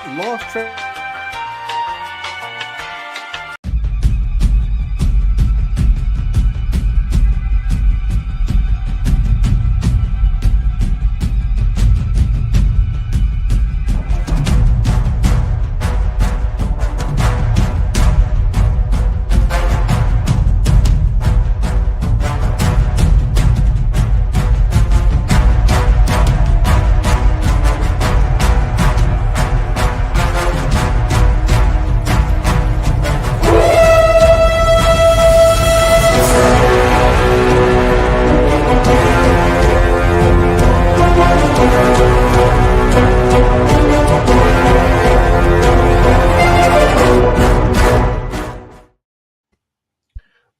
lost track.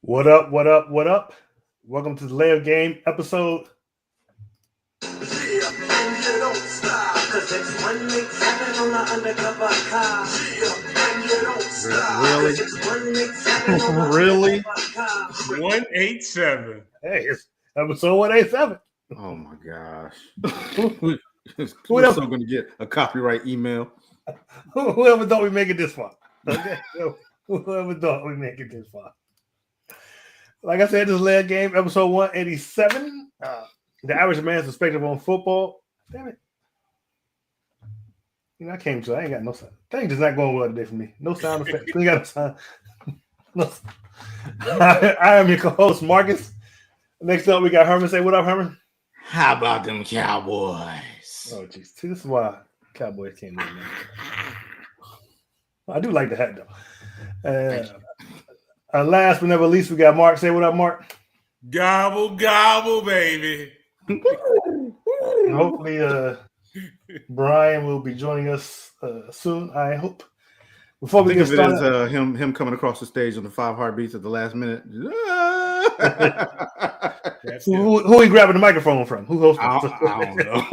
What up, what up, what up? Welcome to the Layup Game episode. Really? 187. Hey, it's episode 187. Oh my gosh. Who- We're still going to get a copyright email. Whoever thought we make it this far. Okay? Whoever thought we make it this far. Like I said, this is Layup Game episode 187. The average man's perspective on football. Damn it. You know, I ain't got no sound. Things just not going well today for me. No sound effects. We got no sound. No. I am your co-host, Marcus. Next up, we got Herman. Say what up, Herman? How about them Cowboys? Oh, jeez. See, this is why Cowboys can't win, man. I do like the hat, though. Last but never least, we got Mark. Say what up, Mark. Gobble, gobble, baby. Hopefully, Brian will be joining us soon, I hope. Before we Think get of it started, as him coming across the stage on the 5 heartbeats at the last minute. who he grabbing the microphone from? Who hosting? I don't know.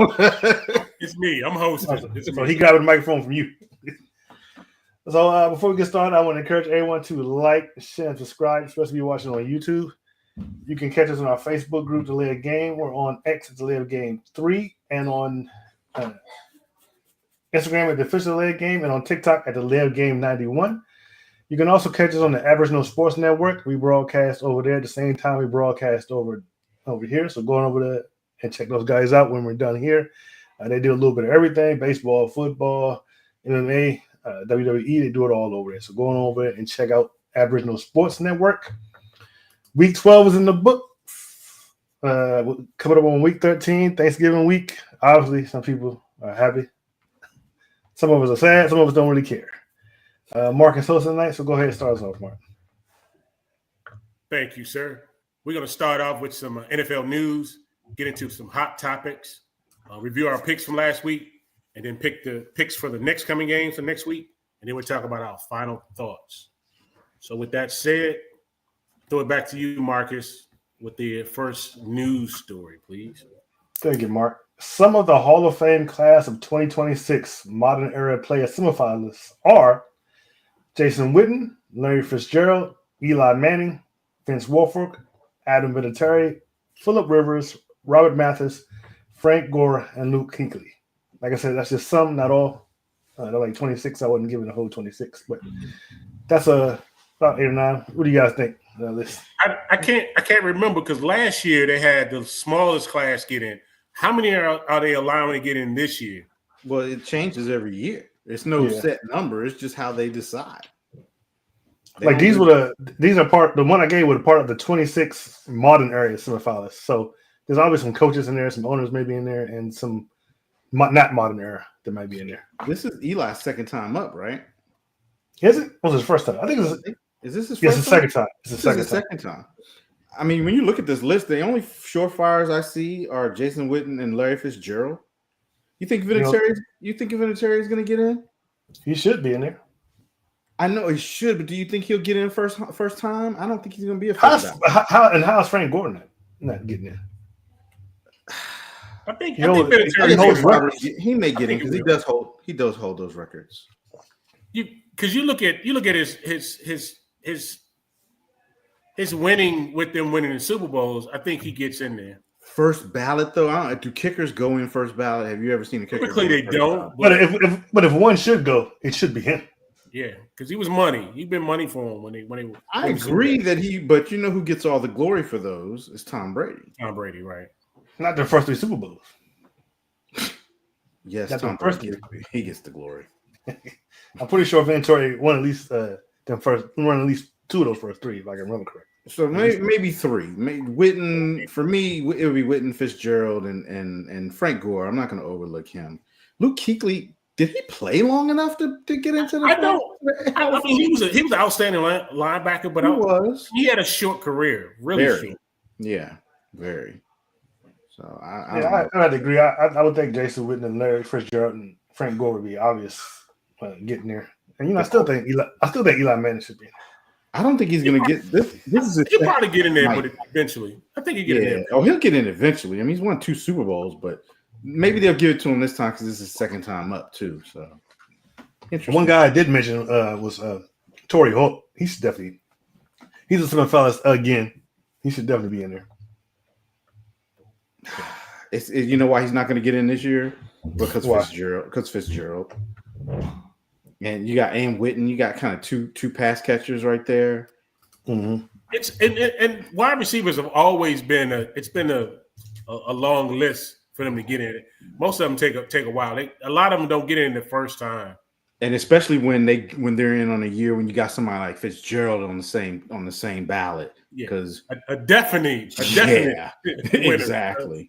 It's me. I'm hosting. It's So me. he grabbing the microphone from you. So before we get started, I want to encourage everyone to like, share, and subscribe, especially if you're watching on YouTube. You can catch us on our Facebook group, The Layup Game. We're on X at The Layup Game 3 and on Instagram at The Official Layup Game and on TikTok at The Layup Game 91. You can also catch us on the Aboriginal Sports Network. We broadcast over there at the same time we broadcast over here. So go on over there and check those guys out when we're done here. They do a little bit of everything, baseball, football, MMA, WWE. They do it all over there. So go on over there and check out Aboriginal Sports Network. Week 12 is in the books. Coming up on week 13, Thanksgiving week. Obviously, some people are happy. Some of us are sad. Some of us don't really care. Mark is hosting tonight, so go ahead and start us off, Mark. Thank you, sir. We're going to start off with some NFL news, get into some hot topics, review our picks from last week, and then pick the picks for the next coming games for next week. And then we'll talk about our final thoughts. So with that said, throw it back to you, Marcus, with the first news story, please. Thank you, Mark. Some of the Hall of Fame class of 2026 modern era player semifinalists are Jason Witten, Larry Fitzgerald, Eli Manning, Vince Wilfork, Adam Vinatieri, Phillip Rivers, Robert Mathis, Frank Gore, and Luke Kuechly. Like I said, that's just some, not all. They're like 26. I wasn't giving the whole 26, but that's about 8 or 9. What do you guys think? I can't remember because last year they had the smallest class get in. How many are they allowing to get in this year? Well, it changes every year. It's no set number. It's just how they decide. These are part. The one I gave was a part of the 26 modern area semifinalists. So there's always some coaches in there, some owners maybe in there, and some not modern era that might be in there. This is Eli's second time up, right? Is it? What was his first time? I think it's. Is this his first yes, the second time. It's the second time. I mean, when you look at this list, the only surefires I see are Jason Witten and Larry Fitzgerald. You think Vinatieri is going to get in? He should be in there. I know he should, but do you think he'll get in first time? I don't think he's going to be a first time. How's Frank Gordon not getting in? I think Vinatieri he may get in because he does hold those records. Because you look at his winning with them winning the Super Bowls, I think he gets in there. first ballot though. Do kickers go in first ballot? Have you ever seen a kicker? Typically they don't. But if one should go, it should be him. Yeah, because he was money. He'd been money for him when he. I agree but you know who gets all the glory for those is Tom Brady. Tom Brady, right? Not their first 3 Super Bowls. Yes, Not Tom the first Brady. He gets the glory. I'm pretty sure Vinatieri won at least at least 2 of those first 3, if I can remember correct. So maybe 3. Witten, for me, it would be Witten, Fitzgerald, and Frank Gore. I'm not going to overlook him. Luke Kuechly, did he play long enough to get into the? I mean, he was an outstanding linebacker, but he had a short career, really short. Yeah, very. So I would agree. I would think Jason Witten and Larry Fitzgerald and Frank Gore would be obvious getting there. And I still think Eli Manning should be in there. I don't think he's going to get this. He'll probably get in there, but eventually, I think he'll get in there. Oh, he'll get in eventually. I mean, he's won 2 Super Bowls, but maybe they'll give it to him this time because this is his second time up too. So, one guy I did mention was Torrey Holt. He's a Smith fellas again. He should definitely be in there. You know why he's not going to get in this year? Because Fitzgerald. And you got Aim Witten. You got kind of two pass catchers right there. Mm-hmm. It's and wide receivers have always been a long list for them to get in. Most of them take a while. A lot of them don't get in the first time. And especially when they're in on a year when you got somebody like Fitzgerald on the same ballot. Because a definite yeah, winner. Exactly.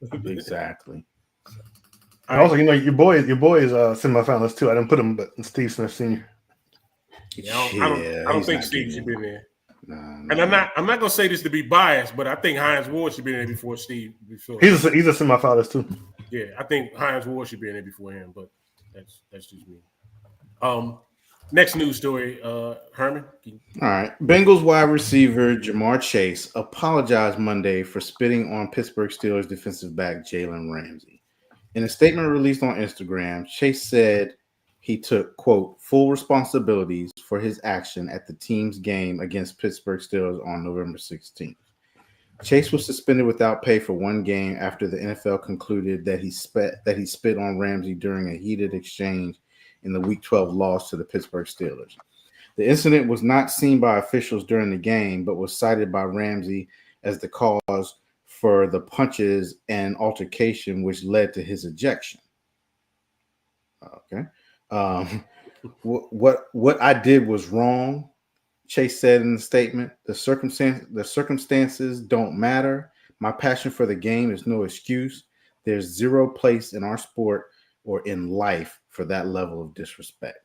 Also, your boy is semifinalist too. I didn't put him, but Steve Smith Sr. I don't think Steve should be in there. No. And I'm not gonna say this to be biased, but I think Hines Ward should be in there before Steve. He's a semifinalist too. Yeah, I think Hines Ward should be in there before him, but that's just me. Next news story, Herman. All right. Bengals wide receiver Jamar Chase apologized Monday for spitting on Pittsburgh Steelers defensive back Jalen Ramsey. In a statement released on Instagram, Chase said he took, quote, full responsibilities for his action at the team's game against Pittsburgh Steelers on November 16th. Chase was suspended without pay for 1 game after the NFL concluded that he spit on Ramsey during a heated exchange in the Week 12 loss to the Pittsburgh Steelers. The incident was not seen by officials during the game, but was cited by Ramsey as the cause for the punches and altercation, which led to his ejection. Okay. What I did was wrong, Chase said in the statement. The circumstances don't matter. My passion for the game is no excuse. There's zero place in our sport or in life for that level of disrespect.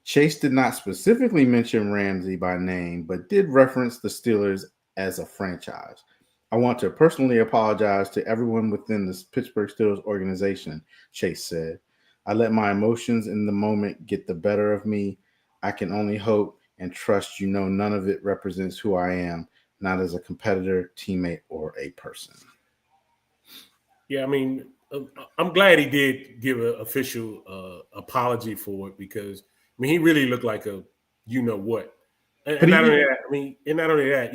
Chase did not specifically mention Ramsey by name, but did reference the Steelers as a franchise. I want to personally apologize to everyone within the Pittsburgh Steelers organization, Chase said. I let my emotions in the moment get the better of me. I can only hope and trust none of it represents who I am, not as a competitor, teammate, or a person. Yeah, I mean, I'm glad he did give an official apology for it because, I mean, he really looked like a you-know-what. And not only that,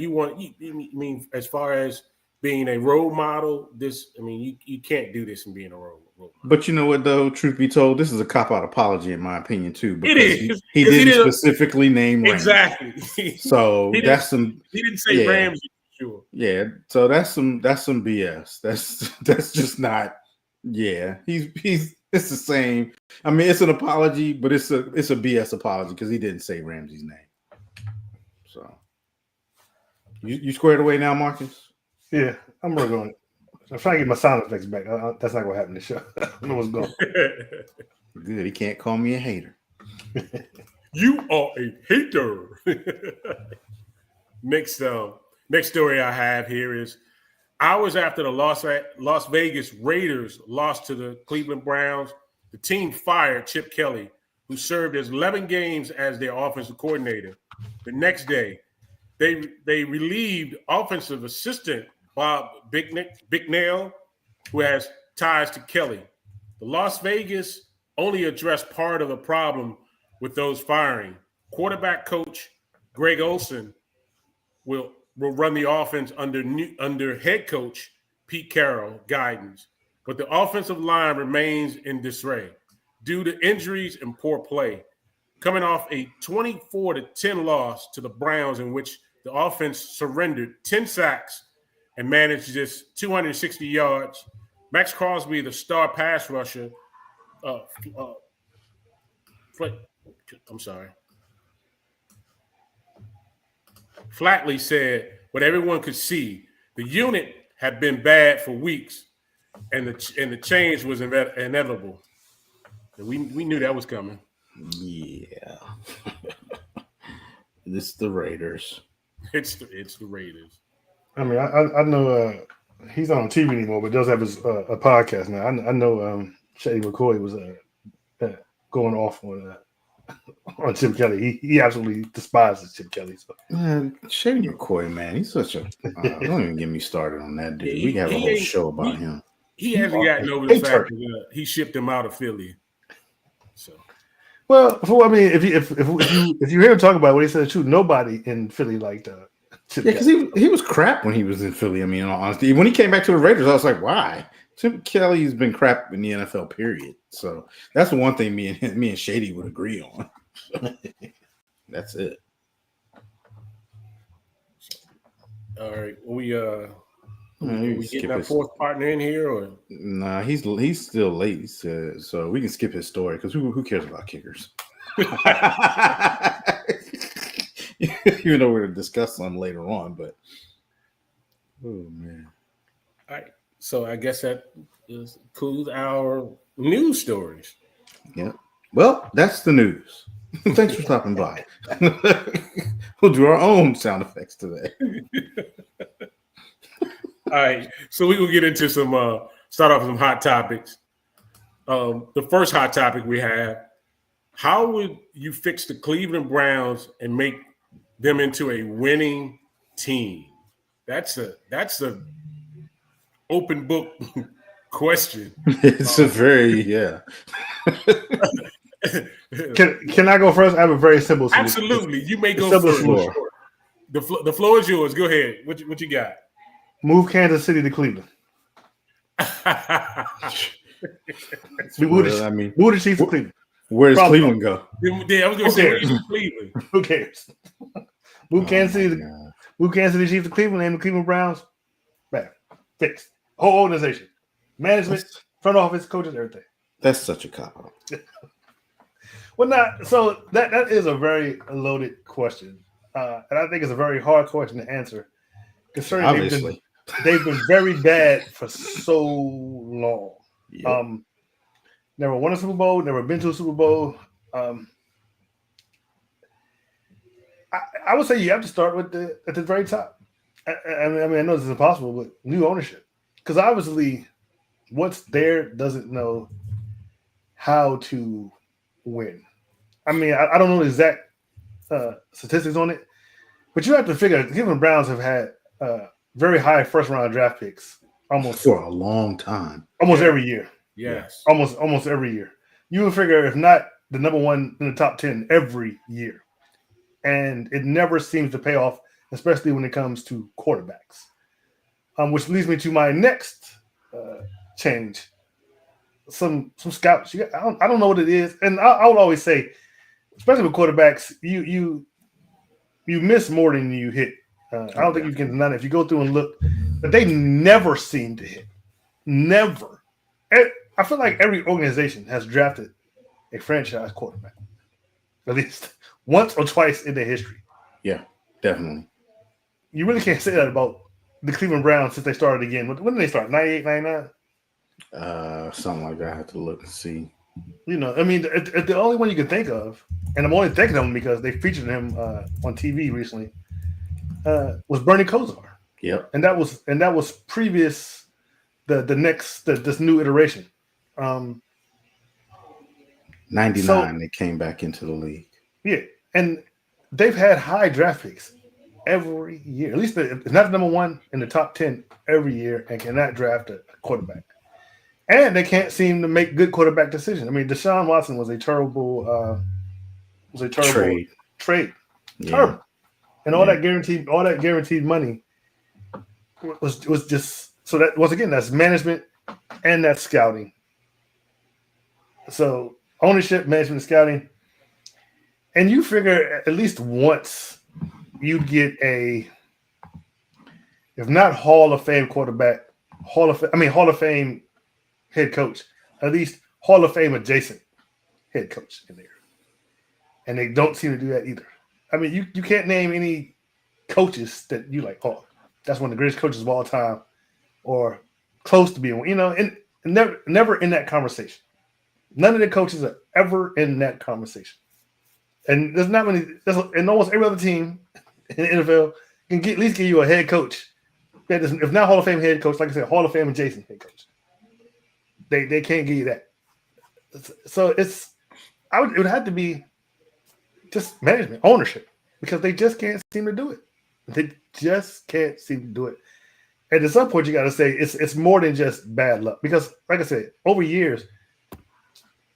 as far as being a role model, you can't do this and being a role model. But you know what, though? Truth be told, this is a cop-out apology, in my opinion, too. It is. He didn't specifically name Ramsey. Exactly. So he didn't say Ramsey, for sure. Yeah. So that's some BS. That's just not. Yeah. It's the same. I mean, it's an apology, but it's a BS apology because he didn't say Ramsey's name. So you squared away now, Marcus? Yeah, I'm working on it. I'm trying to get my sound effects back. That's not going to happen this show. I know what's going. Good. He can't call me a hater. You are a hater. Next story I have here is hours after the Las Vegas Raiders lost to the Cleveland Browns, the team fired Chip Kelly, who served as 11 games as their offensive coordinator. The next day, they relieved offensive assistant Bob Bicknell, who has ties to Kelly. The Las Vegas only addressed part of the problem with those firing. Quarterback coach Greg Olson will run the offense under head coach Pete Carroll guidance, but the offensive line remains in disarray due to injuries and poor play. Coming off a 24-10 loss to the Browns, in which the offense surrendered 10 sacks and managed just 260 yards, Max Crosby, the star pass rusher, Flatley said what everyone could see: the unit had been bad for weeks, and the change was inevitable. And we knew that was coming. Yeah. This is the Raiders. It's the Raiders. I mean, I know he's not on TV anymore, but does have his a podcast now. I know Shady McCoy was going off on Chip Kelly. He absolutely despises Chip Kelly. So. Man, Shady McCoy, man, he's such a. Don't even get me started on that dude. We can have a whole show about him. He hasn't gotten over the fact that he shipped him out of Philly. So, well, I mean, if you hear him talk about what he said, true, nobody in Philly liked Chip. Yeah, because he was crap when he was in Philly. I mean, in all honesty, when he came back to the Raiders, I was like, why? Chip Kelly's been crap in the NFL, period. So that's the one thing me and Shady would agree on. That's it. All right, we getting our his fourth partner in here, or nah? He's still late, so we can skip his story because who cares about kickers? Even though we're going to discuss some later on, but oh man! All right, so I guess that includes our news stories. Yeah. Well, that's the news. Thanks for stopping by. We'll do our own sound effects today. All right, so we will get into some start off with some hot topics. The first hot topic we have: how would you fix the Cleveland Browns and make them into a winning team? That's a open book question. It's a very Can I go first? I have a very simple solution. Absolutely, you may go first. The floor is yours. Go ahead. What you got? Move Kansas City to Cleveland. Move the Chiefs to Cleveland. Where does Cleveland go? Yeah, I was going to say where's Cleveland. Who cares? Move Kansas City Chiefs to Cleveland. Name the Cleveland Browns. Back. Fixed. Whole organization, management, front office, coaches, everything. That's such a cop-out. Well, not so. That is a very loaded question, and I think it's a very hard question to answer. Concerning Obviously. They've been very bad for so long. Yep. Never won a Super Bowl, never been to a Super Bowl. I would say you have to start at the very top. I mean, I know this is impossible, but new ownership. Because obviously, what's there doesn't know how to win. I mean, I don't know the exact statistics on it, but you have to figure the Cleveland Browns have had very high first-round draft picks almost for a long time, almost every year. Yes, almost every year. You would figure, if not the number one in the top 10 every year, and it never seems to pay off, especially when it comes to quarterbacks. Which leads me to my next change. Some scouts. I don't know what it is, and I would always say, especially with quarterbacks, you miss more than you hit. I don't think you can deny it. If you go through and look, but they never seem to hit. Never. I feel like every organization has drafted a franchise quarterback, at least once or twice in their history. Yeah, definitely. You really can't say that about the Cleveland Browns since they started again. When did they start? 98, 99? Something like that. I have to look and see. You know, I mean, the only one you can think of, and I'm only thinking of him because they featured him on TV recently, was Bernie Kosar. Yep. And that was previous this new iteration. 99, they came back into the league. Yeah, and they've had high draft picks every year. At least if not the number one in the top 10 every year, and cannot draft a quarterback. And they can't seem to make good quarterback decisions. I mean, Deshaun Watson was a terrible trade. Yeah. Terrible. And all that guaranteed money was just So that once again, that's management and that's scouting. So ownership, management, and scouting. And you figure at least once you'd get a, if not Hall of Fame quarterback, Hall of Fame head coach, at least Hall of Fame adjacent head coach in there. And they don't seem to do that either. I mean, you can't name any coaches that you like, oh, that's one of the greatest coaches of all time or close to being one, and never in that conversation. None of the coaches are ever in that conversation. And there's not many, and almost every other team in the NFL can at least give you a head coach. If not Hall of Fame head coach, like I said, Hall of Fame adjacent head coach. They can't give you that. So it would have to be just management, ownership, because they just can't seem to do it. They just can't seem to do it. And at some point, you got to say it's more than just bad luck. Because, like I said, over years,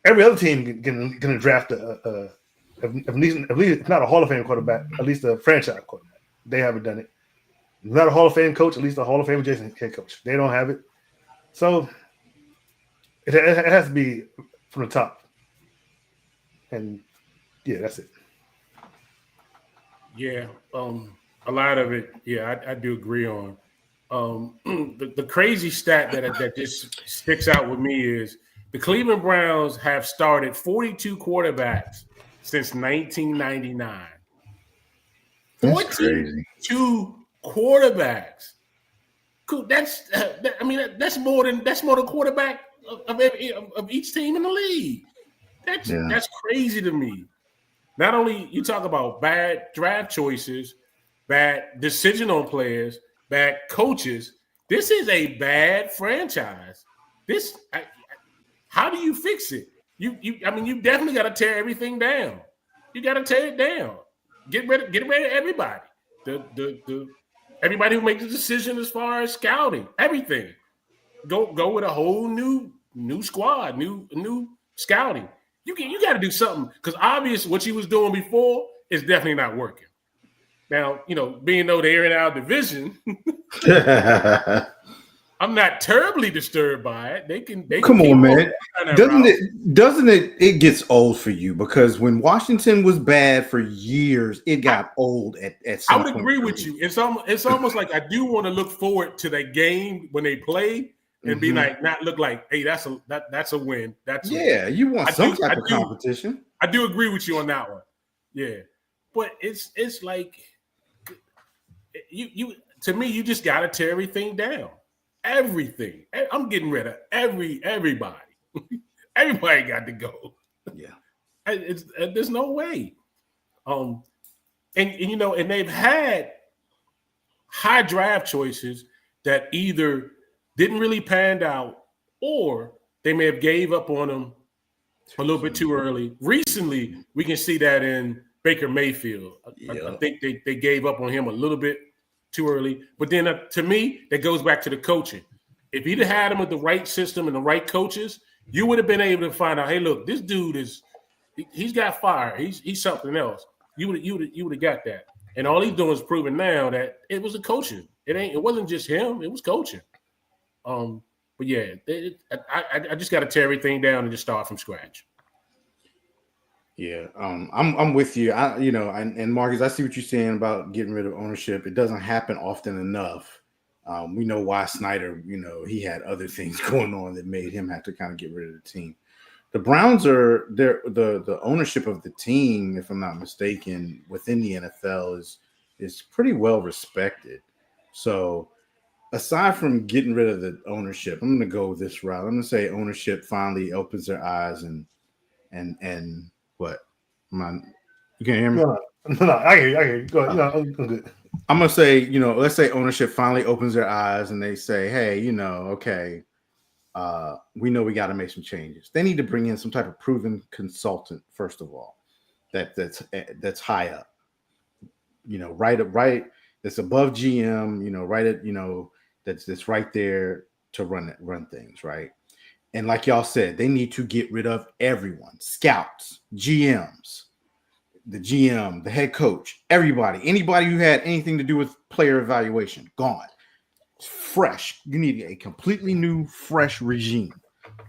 every other team can draft at least not a Hall of Fame quarterback, at least a franchise quarterback. They haven't done it. Not a Hall of Fame coach, at least a Hall of Fame adjacent head coach. They don't have it. So it has to be from the top. And yeah, that's it. Yeah, a lot of it. Yeah, I do agree on. The crazy stat that just sticks out with me is the Cleveland Browns have started 42 quarterbacks since 1999. That's crazy. 42 quarterbacks. Cool. That's more than quarterback of each team in the league. That's crazy to me. Not only you talk about bad draft choices, bad decision on players, bad coaches. This is a bad franchise. How do you fix it? You definitely got to tear everything down. You got to tear it down. Get rid of everybody. The everybody who makes a decision as far as scouting, everything. Go with a whole new squad, new scouting. You got to do something because obviously what you was doing before is definitely not working. Now, being though they're in our division, I'm not terribly disturbed by it. They can come on, man. Doesn't it gets old for you because when Washington was bad for years, it got old at some point. I would agree with you. It's almost like I do want to look forward to that game when they play and be like, not look like, hey, that's a win. You want some type of competition. I do agree with you on that one. Yeah. But it's like you to me, you just gotta tear everything down. Everything. I'm getting rid of everybody. Everybody got to go. Yeah. There's no way. And they've had high draft choices that either didn't really pan out or they may have gave up on them a little bit too early. Recently, we can see that in Baker Mayfield. I think they gave up on him a little bit too early. But then to me, that goes back to the coaching. If he'd have had him with the right system and the right coaches, you would have been able to find out, hey, look, this dude he's got fire. He's something else. You would have got that. And all he's doing is proving now that it was the coaching. It wasn't just him, it was coaching. But yeah, I just got to tear everything down and just start from scratch. Yeah, I'm with you. And Marcus, I see what you're saying about getting rid of ownership. It doesn't happen often enough. We know why Snyder, he had other things going on that made him have to kind of get rid of the team. The Browns are the ownership of the team, if I'm not mistaken, within the NFL is pretty well respected. So aside from getting rid of the ownership, I'm going to go this route. I'm going to say ownership finally opens their eyes and what? You can't hear me? No, I hear you. Go ahead. I'm good. I'm going to say, let's say ownership finally opens their eyes and they say, hey, okay, we know we got to make some changes. They need to bring in some type of proven consultant, first of all, that's high up, right, that's above GM, right at, that's right there to run things, right? And like y'all said, they need to get rid of everyone, scouts, GMs, the head coach, anybody who had anything to do with player evaluation, gone. fresh. You need a completely new, fresh regime.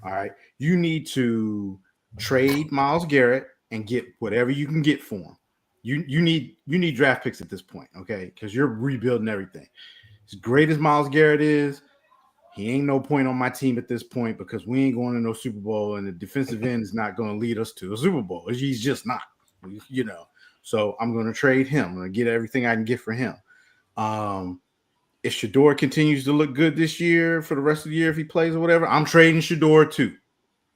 All right. You need to trade Myles Garrett and get whatever you can get for him. You need draft picks at this point, okay? Because you're rebuilding everything. As great as Myles Garrett is, he ain't no point on my team at this point because we ain't going to no Super Bowl, and the defensive end is not going to lead us to a Super Bowl. He's just not, you know. So I'm going to trade him. I'm going to get everything I can get for him. If Shedeur continues to look good this year for the rest of the year, if he plays or whatever, I'm trading Shedeur too.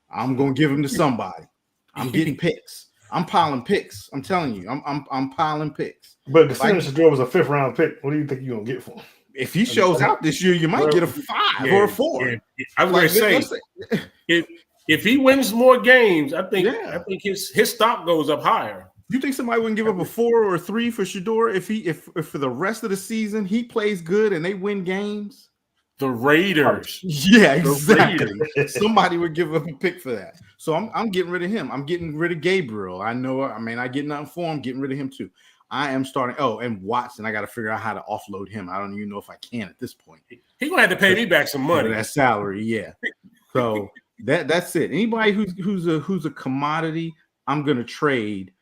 I'm going to give him to somebody. I'm getting picks. I'm piling picks. I'm telling you, I'm piling picks. But considering Shedeur was a 5th round pick, what do you think you're gonna get for him? If he shows out this year, you might get a 5 or a 4. Yeah. I was going to say, if he wins more games, I think his stock goes up higher. You think somebody wouldn't give up a 4 or a 3 for Shedeur if for the rest of the season he plays good and they win games? The Raiders. Yeah, exactly. Somebody would give up a pick for that. So I'm getting rid of him. I'm getting rid of Gabriel. I know. I mean, I get nothing for him. Getting rid of him too. I am starting. Oh, and Watson. I got to figure out how to offload him. I don't even know if I can at this point. He gonna have to pay me back some money. That salary, yeah. So that's it. Anybody who's a commodity, I'm gonna trade.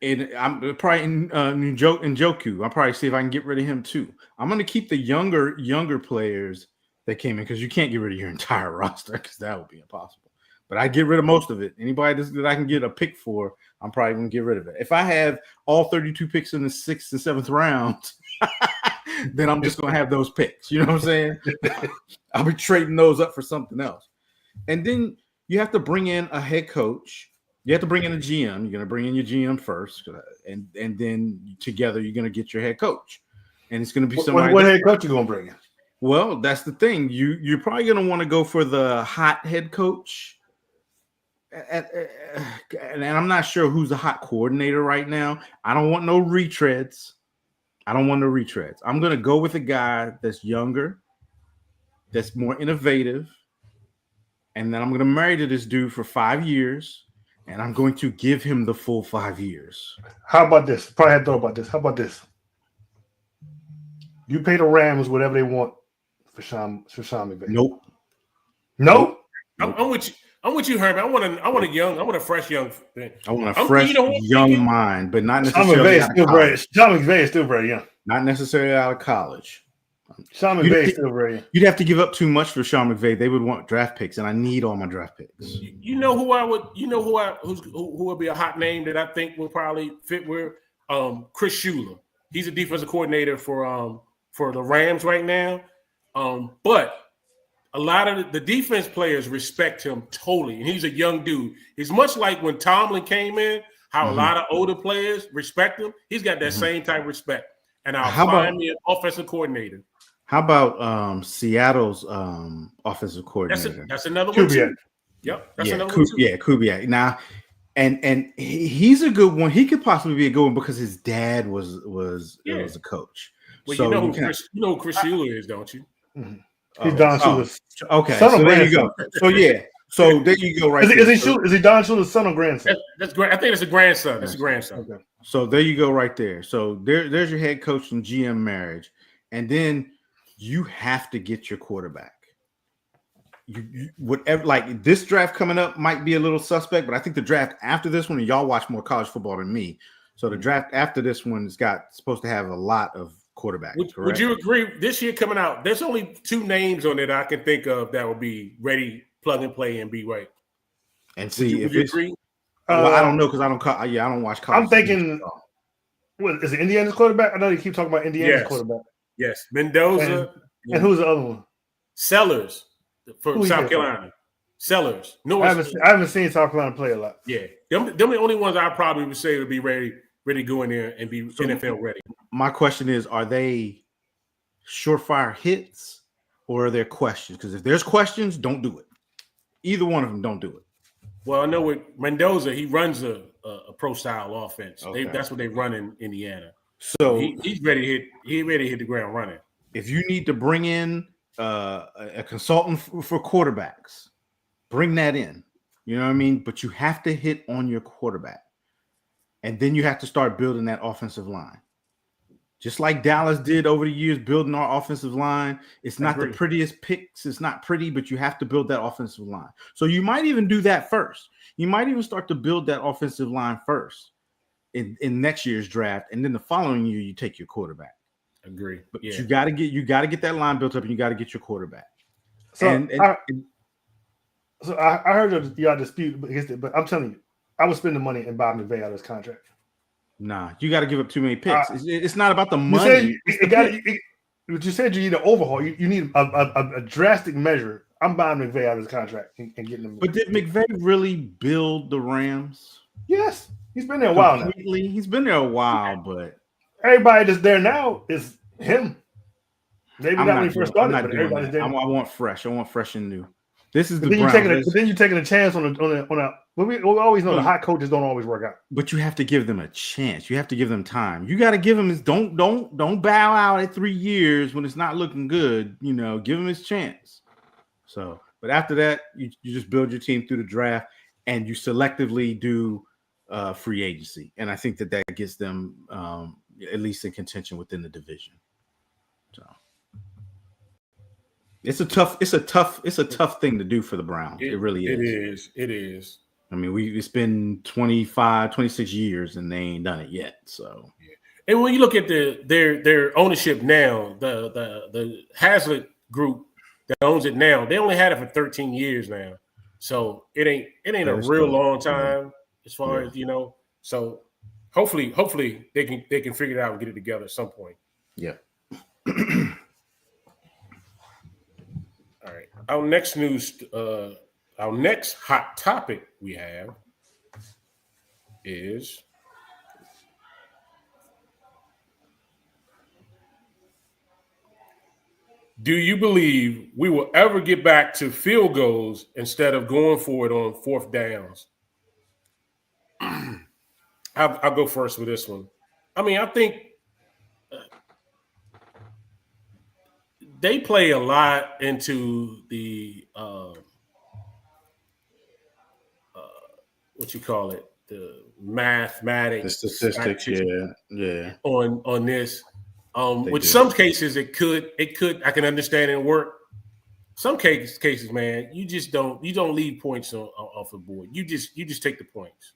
And I'm probably in Njoku. I'll probably see if I can get rid of him too. I'm going to keep the younger players that came in because you can't get rid of your entire roster because that would be impossible. But I get rid of most of it. Anybody that I can get a pick for, I'm probably going to get rid of it. If I have all 32 picks in the 6th and 7th rounds, then I'm just going to have those picks. You know what I'm saying? I'll be trading those up for something else. And then you have to bring in a head coach. You have to bring in a GM. You're going to bring in your GM first, and then together you're going to get your head coach. And it's going to be somebody. What head coach you going to bring in? Well, that's the thing. You're probably going to want to go for the hot head coach. And I'm not sure who's the hot coordinator right now. I don't want no retreads. I'm going to go with a guy that's younger, that's more innovative, and then I'm going to marry to this dude for 5 years. And I'm going to give him the full 5 years. How about this? Probably had thought about this. How about this? You pay the Rams whatever they want for Sean McVay. Nope. I'm with you, Herman. I want a fresh young thing. I want a fresh young mind, but not necessarily. Sean McVay is still very young. Not necessarily out of college. Sean McVay is still very young. You'd have to give up too much for Sean McVay. They would want draft picks, and I need all my draft picks. Who would be a hot name that I think will probably fit with Chris Shula. He's a defensive coordinator for the Rams right now. But a lot of the defense players respect him totally, and he's a young dude. It's much like when Tomlin came in, how a lot of older players respect him. He's got that same type of respect. And I'll find me an offensive coordinator. How about Seattle's offensive coordinator? That's another one too. Yep, that's another one too. Yeah, Kubiak. Now, and he's a good one. He could possibly be a good one because his dad was a coach. Well, so you know who Chris Shula is, don't you? Mm-hmm. He's Don Shula's okay. So there you go. So yeah. So there you go. Right. Is he Don Shula's son or grandson? That's great. I think it's a grandson. It's a grandson. Okay. So there you go, right there. So there's your head coach and GM marriage, and then you have to get your quarterback. You whatever, like this draft coming up might be a little suspect, but I think the draft after this one, and y'all watch more college football than me, so the draft after this one is supposed to have a lot of quarterbacks. Would you agree? This year coming out, there's only 2 names on it I can think of that will be ready, plug and play, and be right. And see would you agree? Well, I don't know because I don't watch college. I'm thinking, what is it? Indiana's quarterback? I know you keep talking about Indiana's quarterback. Yes, Mendoza. And who's the other one? Sellers from South Carolina. Sellers. No, I haven't seen South Carolina play a lot. Yeah, them the only ones I probably would say would be ready to go in there and be NFL ready. My question is, are they surefire hits or are there questions? Because if there's questions, don't do it. Either one of them, don't do it. Well, I know with Mendoza, he runs a pro style offense. Okay. That's what they run in Indiana. So he's ready to hit. He's ready to hit the ground running. If you need to bring in a consultant for quarterbacks, bring that in. You know what I mean? But you have to hit on your quarterback, and then you have to start building that offensive line. just like Dallas did over the years, building our offensive line. It's not the Agree. prettiest picks. It's not pretty, but you have to build that offensive line. So you might even do that first. You might even start to build that offensive line first in next year's draft, and then the following year you take your quarterback. Agree. But Yeah. you got to get that line built up, and you got to get your quarterback. So I heard y'all dispute against it, but I'm telling you, I would spend the money and buy McVay out of his contract. Nah, you got to give up too many picks. It's not about the money. But you said you need an overhaul. You need a drastic measure. I'm buying McVay out of his contract and getting him. But did McVay really build the Rams? Yes, he's been there a while now. He's been there a while, but everybody that's there now is him. Maybe not when he first started, but everybody's there. I want fresh. I want fresh and new. This is the then Browns. Then you're taking a chance on a. We always know the hot coaches don't always work out. But you have to give them a chance. You have to give them time. You got to give him his don't bow out at 3 years when it's not looking good. You know, give him his chance. So, but after that, you just build your team through the draft and you selectively do free agency, and I think that gets them at least in contention within the division. So. It's a tough thing to do for the Browns. It really is. It is. I mean, it's been 25, 26 years and they ain't done it yet. So, yeah. And when you look at their ownership now, the Hazlitt Group that owns it now, they only had it for 13 years now. So it ain't a real long time as far as So hopefully they can figure it out and get it together at some point. Yeah. All right. Our next hot topic we have is do you believe we will ever get back to field goals instead of going for it on fourth downs? I'll go first with this one. I mean, I think they play a lot into the what you call it, the mathematics, the statistics, yeah. On this, with some cases it could I can understand it work. Some cases, man, you don't leave points off the board. You just take the points.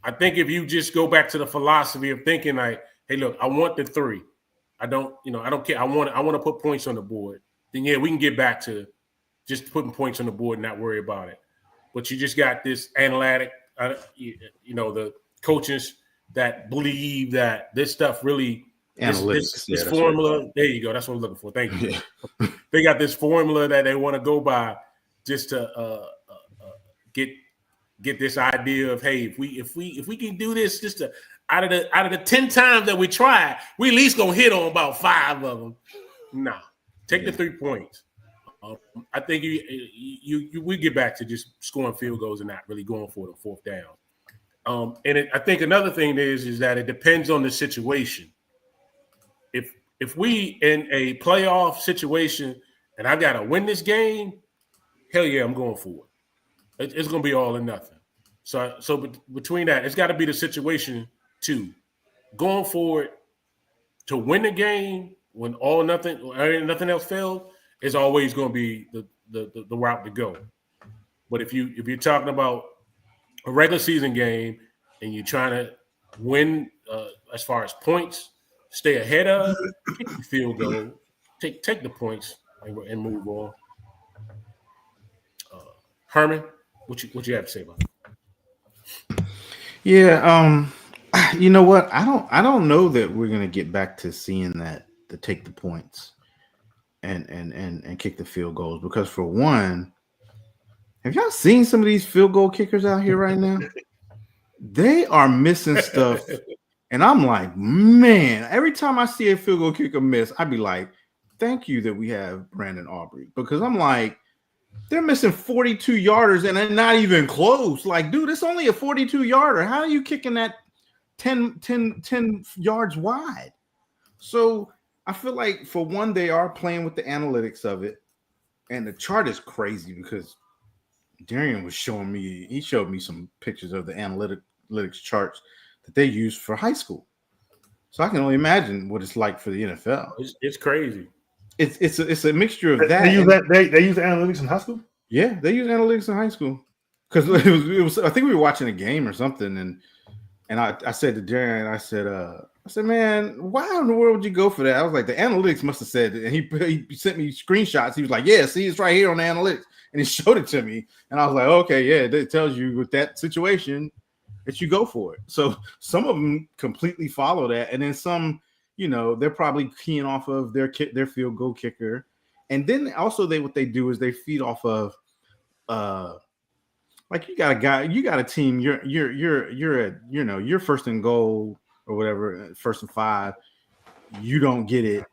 I think if you just go back to the philosophy of thinking like, hey, look, I want the 3. I don't care. I want to put points on the board. Then we can get back to just putting points on the board and not worry about it. But you just got this analytic, the coaches that believe that this stuff really analytics. This formula. Right. There you go. That's what I'm looking for. Thank you. Yeah. They got this formula that they want to go by just to get this idea of, hey, if we can do this just to. Out of the 10 times that we try, we at least gonna hit on about 5 of them. Nah, take the 3 points. I think we get back to just scoring field goals and not really going for it on fourth down. I think another thing is that it depends on the situation. If we in a playoff situation and I gotta win this game, hell yeah, I'm going for it. It's gonna be all or nothing. So between that, it's got to be the situation. 2, going forward to win the game when nothing else failed is always going to be the route to go. But if you're talking about a regular season game and you're trying to win as far as points, stay ahead of, kick the field goal, take the points and move on. Herman, what you have to say about it? Yeah. You know what? I don't know that we're gonna get back to seeing that to take the points and kick the field goals because for one, have y'all seen some of these field goal kickers out here right now? They are missing stuff, and I'm like, man, every time I see a field goal kicker miss, I'd be like, thank you that we have Brandon Aubrey because I'm like, they're missing 42 yarders and they're not even close. Like, dude, it's only a 42 yarder. How are you kicking that 10 yards wide? So I feel like for one, they are playing with the analytics of it. And the chart is crazy because Darian was showing me some pictures of the analytics charts that they use for high school. So I can only imagine what it's like for the NFL. It's crazy. It's a mixture of that. They use that. They use analytics in high school. Yeah, they use analytics in high school because it was. I think we were watching a game or something, and I said to Darren, I said, man, why in the world would you go for that? I was like, the analytics must have said it, and he sent me screenshots. He was like, yeah, see, it's right here on the analytics, and he showed it to me, and I was like, okay, yeah, it tells you with that situation that you go for it. So some of them completely follow that, and then some, they're probably keying off of their field goal kicker, and then also what they do is they feed off of, like you got a team, you're first and goal or whatever, first and 5, you don't get it.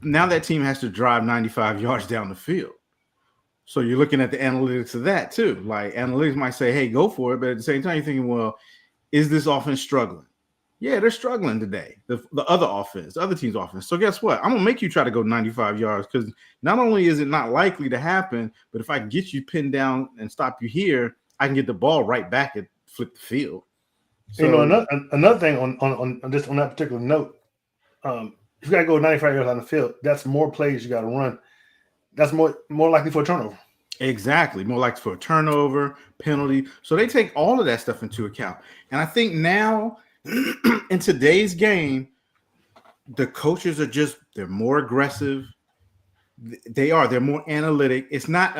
Now that team has to drive 95 yards down the field. So you're looking at the analytics of that too. Like analytics might say, hey, go for it. But at the same time, you're thinking, well, is this offense struggling? Yeah, they're struggling today. The other offense, the other team's offense. So guess what? I'm going to make you try to go 95 yards because not only is it not likely to happen, but if I can get you pinned down and stop you here, I can get the ball right back and flip the field. So, another thing on that particular note, you got to go 95 yards on the field. That's more plays you got to run. That's more likely for a turnover. Exactly. More likely for a turnover, penalty. So they take all of that stuff into account. And I think now – in today's game, the coaches they're more aggressive. They're more analytic. It's not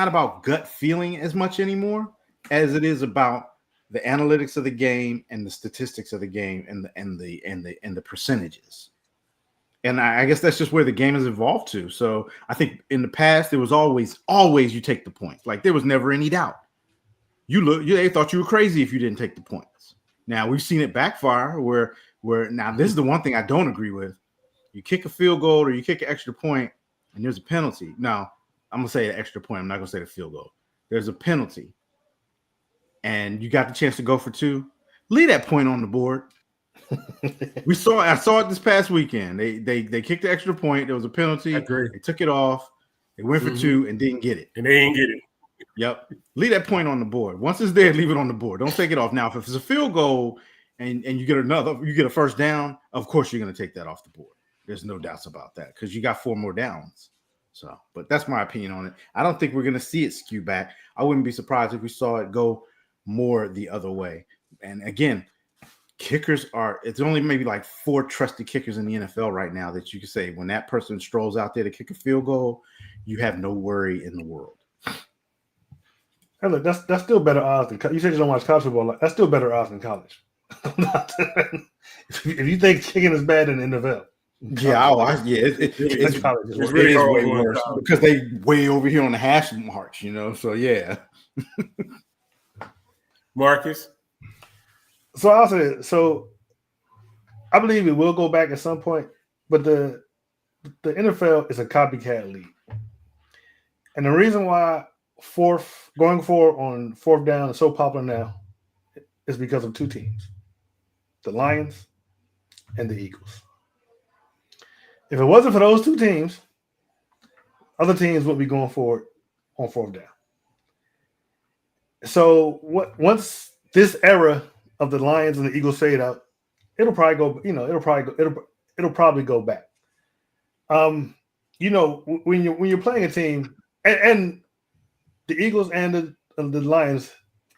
about gut feeling as much anymore as it is about the analytics of the game and the statistics of the game and the percentages. And I guess that's just where the game has evolved to. So I think in the past, it was always you take the points. Like there was never any doubt. They thought you were crazy if you didn't take the points. Now we've seen it backfire where now this is the one thing I don't agree with. You kick a field goal or you kick an extra point and there's a penalty. Now I'm going to say an extra point. I'm not going to say the field goal. There's a penalty and you got the chance to go for 2. Leave that point on the board. I saw it this past weekend. They kicked the extra point. There was a penalty. They took it off. They went for 2 and didn't get it. And they didn't get it. Yep. Leave that point on the board. Once it's there, leave it on the board. Don't take it off. Now, if it's a field goal and you get a first down, of course you're going to take that off the board. There's no doubts about that because you got 4 more downs. So, but that's my opinion on it. I don't think we're going to see it skew back. I wouldn't be surprised if we saw it go more the other way. And again, kickers it's only maybe like 4 trusted kickers in the NFL right now that you can say when that person strolls out there to kick a field goal, you have no worry in the world. Hey, look, that's still better odds than you said you don't watch college football. That's still better odds than college. If you think kicking is bad in the NFL, it's really way worse because they way over here on the hash marks, So yeah, Marcus. So I'll say so. I believe it will go back at some point, but the NFL is a copycat league, and the reason why going forward on 4th down is so popular now is because of 2 teams, the Lions and the Eagles. If it wasn't for those 2 teams, other teams would be going forward on 4th down. So once this era of the Lions and the Eagles fade out, it'll probably go back. When you're playing a team and the Eagles and the Lions,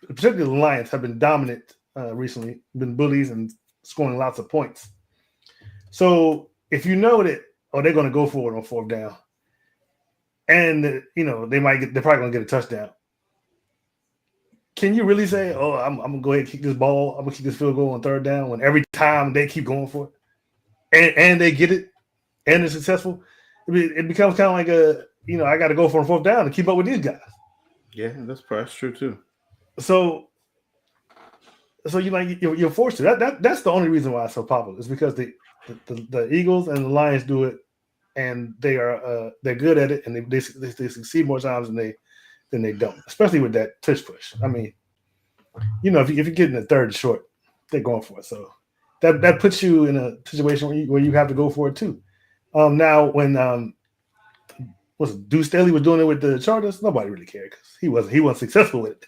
particularly the Lions, have been dominant recently, been bullies and scoring lots of points. So if you know that, they're going to go for it on 4th down, and they're probably going to get a touchdown. Can you really say, I'm going to go ahead and kick this ball, I'm going to kick this field goal on 3rd down when every time they keep going for it and they get it and they're successful? It becomes kind of like I got to go for a 4th down to keep up with these guys. Yeah, that's true too. So you're forced to. That's the only reason why it's so popular. Is because the Eagles and the Lions do it, and they're good at it, and they succeed more times than they don't. Especially with that tush push. I mean, if you're getting a 3rd and short, they're going for it. So that puts you in a situation where you have to go for it too. Now when Deuce Staley was doing it with the Chargers, nobody really cared because he wasn't successful with it.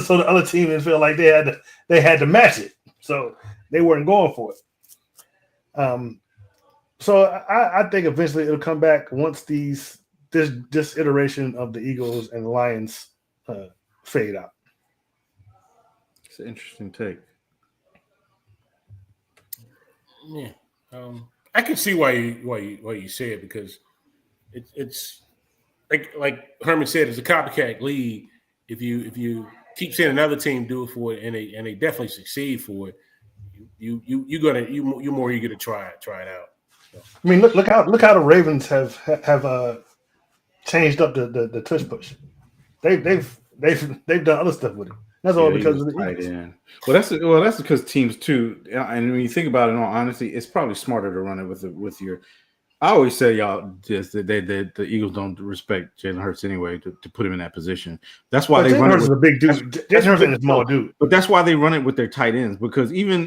so the other team didn't feel like they had to match it, so they weren't going for it. So I think eventually it'll come back once this iteration of the Eagles and the Lions fade out. It's an interesting take. Yeah, I can see why you say it, because it's like Herman said, it's a copycat league. If you keep seeing another team do it for it and they definitely succeed for it, you're more eager to try it out. So. I mean, look how the Ravens have changed up the tush push. They've done other stuff with it. That's all because of the Eagles. End. Well, that's because teams too. And when you think about it, in all honesty, it's probably smarter to run it with your. I always say y'all just that the Eagles don't respect Jalen Hurts anyway to put him in that position. That's why they run it. Hurts is a big dude. Jalen Hurts is a small dude. But that's why they run it with their tight ends, because even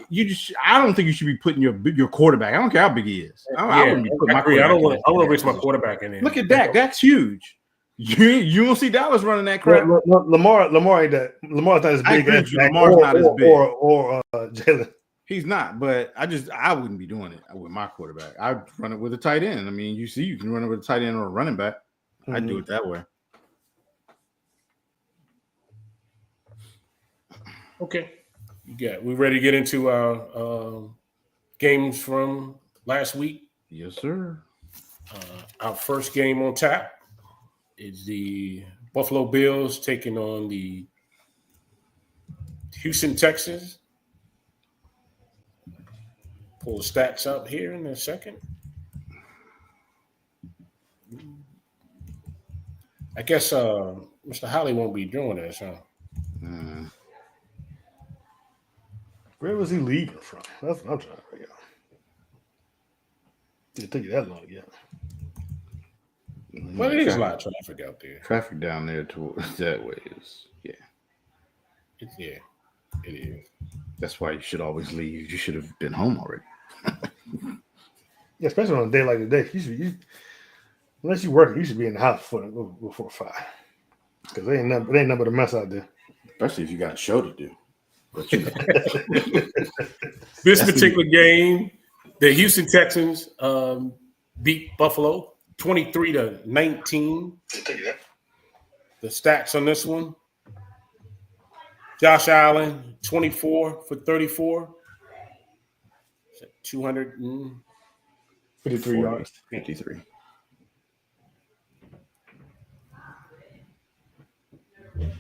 you just, I don't think you should be putting your quarterback. I don't care how big he is. I wouldn't be putting my quarterback. I don't want to risk my quarterback in there. Look at Dak. Dak's huge. You don't see Dallas running that crap. Lamar ain't that. Lamar's not as big as Lamar's not as big. Or Jalen. He's not, but I wouldn't be doing it with my quarterback. I'd run it with a tight end. I mean, you can run it with a tight end or a running back. I'd do it that way. Okay. We ready to get into our games from last week? Yes, sir. Our first game on tap is the Buffalo Bills taking on the Houston Texans. Pull the stats up here in a second. I guess Mr. Holly won't be doing this, huh? Where was he leaving from? That's what I'm trying to figure out. Didn't take you that long yet. Well, it is a lot of traffic out there. Traffic down there towards that way is, it is. That's why you should always leave. You should have been home already. Yeah, especially on a day like today. Unless you work, you should be in the house before 5. Because it ain't nothing but a mess out there. Especially if you got a show to do. This particular game, the Houston Texans beat Buffalo 23-19. The stats on this one: Josh Allen 24 for 34, 253 yards. 53.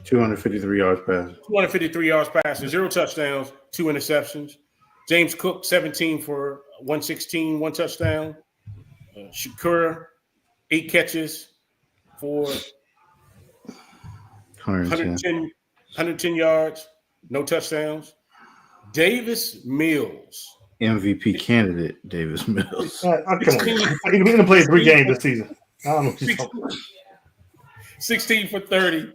253 yards passing. 253 yards passing, 0 touchdowns, 2 interceptions. James Cook 17 for 116, 1 touchdown. Shakur 8 catches for 110 yards, no touchdowns. Davis Mills, MVP candidate Davis Mills. Come on. He's going to play 3 games this season. I don't know what you're talking about. 16 for 30,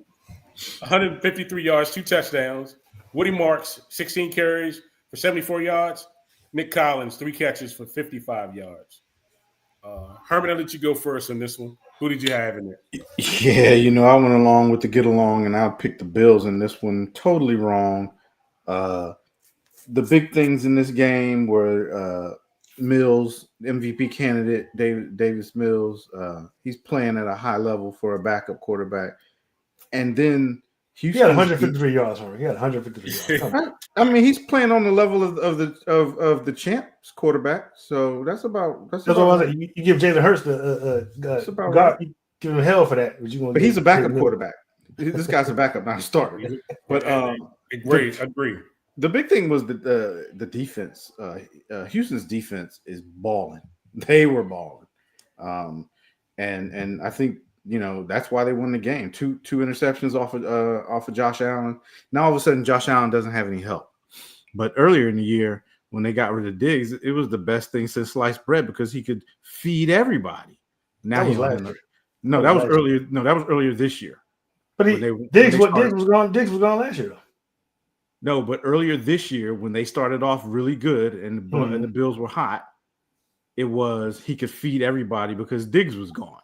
153 yards, 2 touchdowns. Woody Marks 16 carries for 74 yards. Nick Collins 3 catches for 55 yards. Herman, I'll let you go first on this one. Who did you have in there? Yeah, I went along with the get along, and I picked the Bills in this one. Totally wrong. The big things in this game were Mills, MVP candidate, Davis Mills. He's playing at a high level for a backup quarterback. And then Houston, he had 153 yards. He had 153 yards. I mean, he's playing on the level of the champs quarterback. So that's about. You give Jalen Hurts you give him hell for that. But he's a backup quarterback. This guy's a backup, not a starter. But agree. The big thing was the defense. Houston's defense is balling. They were balling, and I think that's why they won the game. Two interceptions off of Josh Allen. Now all of a sudden Josh Allen doesn't have any help. But earlier in the year when they got rid of Diggs, it was the best thing since sliced bread because he could feed everybody. Now he's last year. No, that was earlier. No, that was earlier this year. But Diggs was gone last year though. No, but earlier this year when they started off really good and the Bills were hot, it was he could feed everybody because Diggs was gone.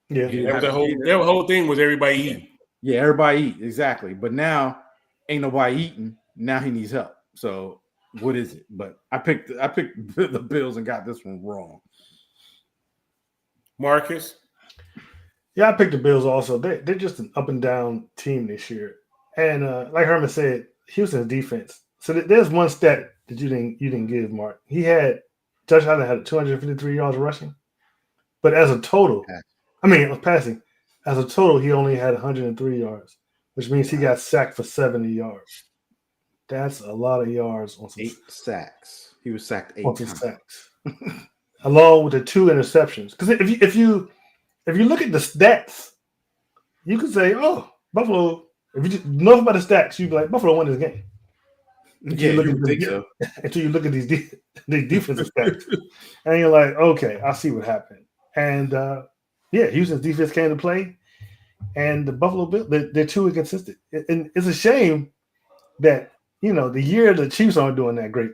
Yeah, the whole thing was everybody eating. Yeah, everybody eat exactly. But now ain't nobody eating. Now he needs help. So what is it? But I picked the Bills and got this one wrong. Marcus? Yeah, I picked the Bills also. They're just an up and down team this year. And like Herman said, Houston's defense. So there's one stat that you didn't give, Mark. Josh Allen had 253 yards rushing, but as a total, passing. As a total, he only had 103 yards, which means he got sacked for 70 yards. That's a lot of yards on some 8 sacks. He was sacked 8 times. Sacks, along with the 2 interceptions. Because if you look at the stats, you could say, "Oh, Buffalo." If you just know about the stats, you'd be like, "Buffalo won this game." Yeah, you would think so. Until you look at these defensive stats, and you're like, "Okay, I see what happened." And Houston's defense came to play, and the Buffalo Bills, they're too inconsistent. And it's a shame that the year the Chiefs aren't doing that great,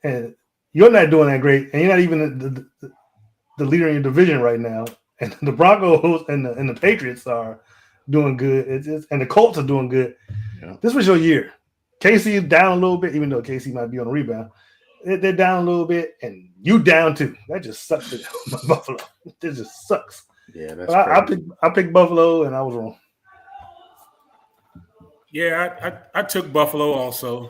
and you're not doing that great, and you're not even the leader in your division right now, and the Broncos and the Patriots are doing good, and the Colts are doing good. Yeah. This was your year. KC is down a little bit, even though KC might be on a rebound. They're down a little bit, and you down too. That just sucks for Buffalo. This just sucks. Yeah, that's I picked Buffalo, and I was wrong. Yeah, I took Buffalo also.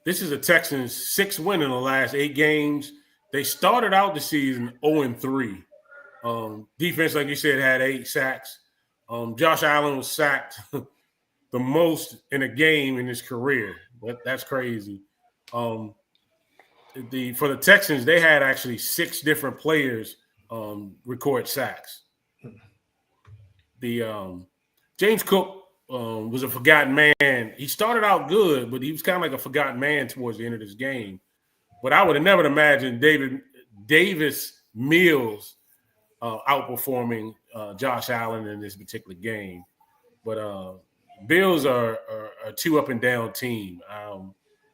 This is the Texans' 6th win in the last 8 games. They started out the season 0-3. Defense, like you said, had 8 sacks. Josh Allen was sacked the most in a game in his career. That's crazy. For the Texans, they had actually 6 different players record sacks. James Cook was a forgotten man. He started out good, but he was kind of like a forgotten man towards the end of this game. But I would have never imagined Davis Mills outperforming Josh Allen in this particular game. But Bills are a 2 up and down team.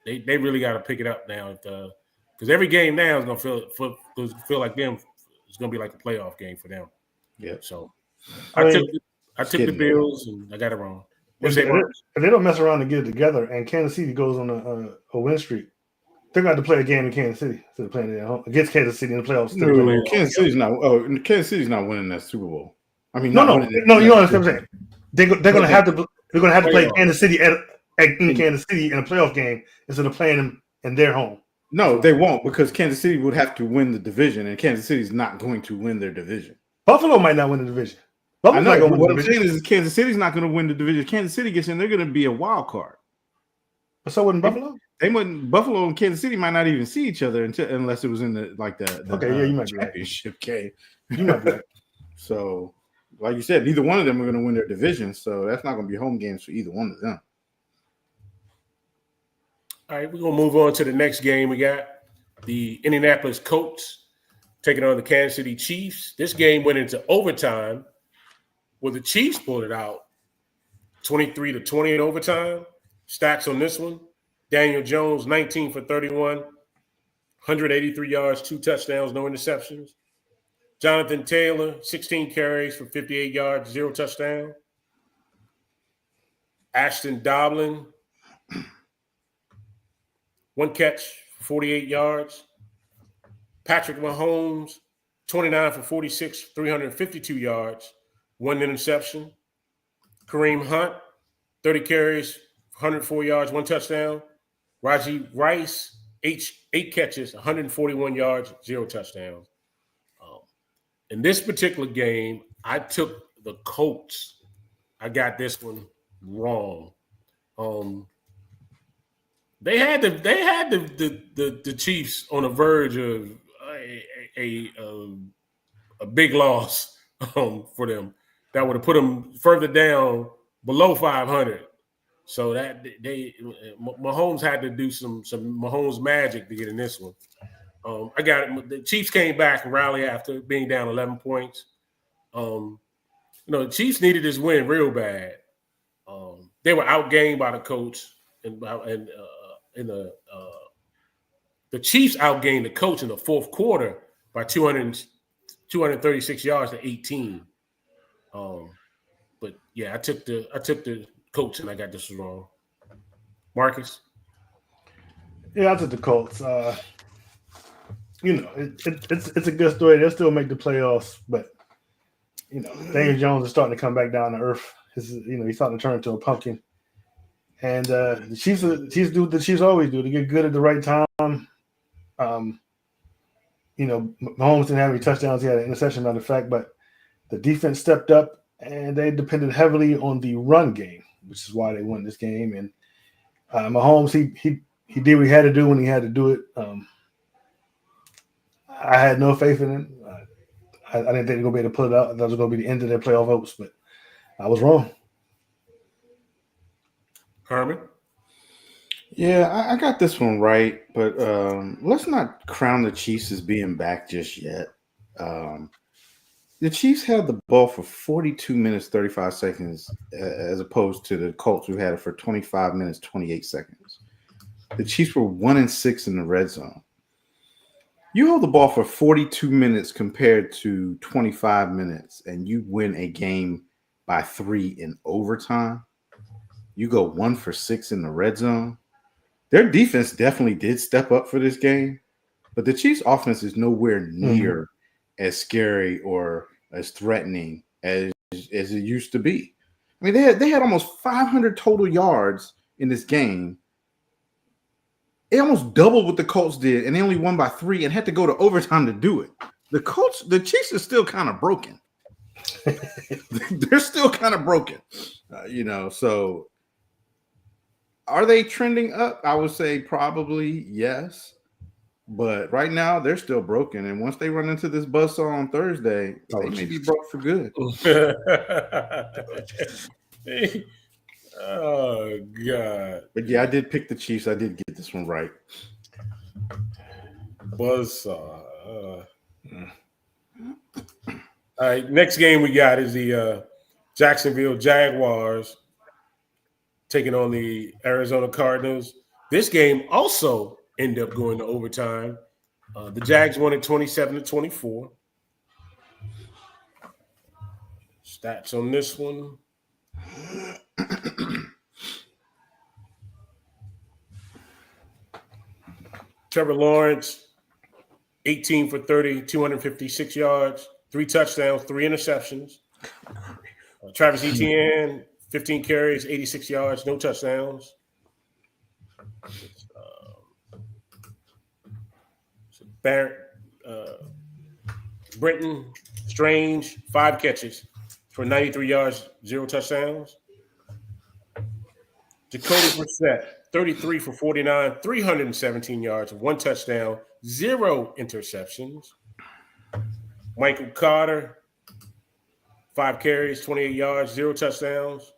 They really got to pick it up now, because every game now is gonna feel like them. It's gonna be like a playoff game for them. Yeah. So I took the Bills and I got it wrong. If they don't mess around and get it together, and Kansas City goes on a win streak, they're going to play a game in Kansas City instead of playing it at home against Kansas City in the playoffs. No, Kansas City's not winning that Super Bowl. I mean, no. You know what I'm saying? They're going to have to. They're going to have to play Kansas City in Kansas City in a playoff game instead of playing them in their home. No, they won't, because Kansas City would have to win the division, and Kansas City's not going to win their division. Buffalo might not win the division. I know. What I'm saying is Kansas City's not going to win the division. Kansas City gets in, they're going to be a wild card. But so wouldn't Buffalo? They wouldn't. Buffalo and Kansas City might not even see each other unless it was in the you might championship game. You might be right. So, like you said, neither one of them are going to win their division. So that's not going to be home games for either one of them. All right, we're going to move on to the next game. We got the Indianapolis Colts taking on the Kansas City Chiefs. This game went into overtime, where the Chiefs pulled it out 23-20 in overtime. Stats on this one: Daniel Jones, 19 for 31, 183 yards, 2 touchdowns, no interceptions. Jonathan Taylor, 16 carries for 58 yards, 0 touchdown. Ashton Doblin, 1 catch, 48 yards. Patrick Mahomes, 29 for 46, 352 yards, 1 interception. Kareem Hunt, 30 carries, 104 yards, 1 touchdown. Raji Rice, 8 catches, 141 yards, 0 touchdowns. In this particular game, I took the Colts. I got this one wrong. They had the Chiefs on the verge of a big loss for them. That would have put them further down below 500. So that Mahomes had to do some Mahomes magic to get in this one. I got it. The Chiefs came back and rallied after being down 11 points. The Chiefs needed this win real bad. They were outgained by the Colts, and the Chiefs outgained the Colts in the fourth quarter by 236 yards to 18. But yeah, I took the Colts and I got this wrong. Marcus? Yeah, I took the Colts. It's a good story. They'll still make the playoffs, but Daniel Jones is starting to come back down to earth. He's starting to turn into a pumpkin. And the Chiefs do what the Chiefs always do. They get good at the right time. Mahomes didn't have any touchdowns. He had an interception, matter of fact, but the defense stepped up and they depended heavily on the run game, which is why they won this game. And Mahomes, he did what he had to do when he had to do it. I had no faith in him. I didn't think they were going to be able to pull it out. That was going to be the end of their playoff hopes, but I was wrong. Herman? Yeah, I got this one right, but let's not crown the Chiefs as being back just yet. The Chiefs had the ball for 42 minutes, 35 seconds, as opposed to the Colts, who had it for 25 minutes, 28 seconds. The Chiefs were 1-6 in the red zone. You hold the ball for 42 minutes compared to 25 minutes, and you win a game by 3 in overtime. You go 1 for 6 in the red zone. Their defense definitely did step up for this game, but the Chiefs' offense is nowhere near as scary or as threatening as it used to be. I mean, they had almost 500 total yards in this game. It almost doubled what the Colts did, and they only won by 3 and had to go to overtime to do it. The Chiefs are still kind of broken. They're still kind of broken, so are they trending up? I would say probably yes. But right now, they're still broken. And once they run into this buzzsaw on Thursday, they may be broke for good. Oh, God. But yeah, I did pick the Chiefs. I did get this one right. Buzzsaw. All right, next game we got is the Jacksonville Jaguars taking on the Arizona Cardinals. This game also ended up going to overtime. The Jags won it 27-24. Stats on this one. Trevor Lawrence, 18 for 30, 256 yards, 3 touchdowns, 3 interceptions. Travis Etienne, 15 carries, 86 yards, no touchdowns. Brenton Strange, 5 catches for 93 yards, 0 touchdowns. Jacoby Brissett, 33 for 49, 317 yards, 1 touchdown, 0 interceptions. Michael Carter, 5 carries, 28 yards, 0 touchdowns.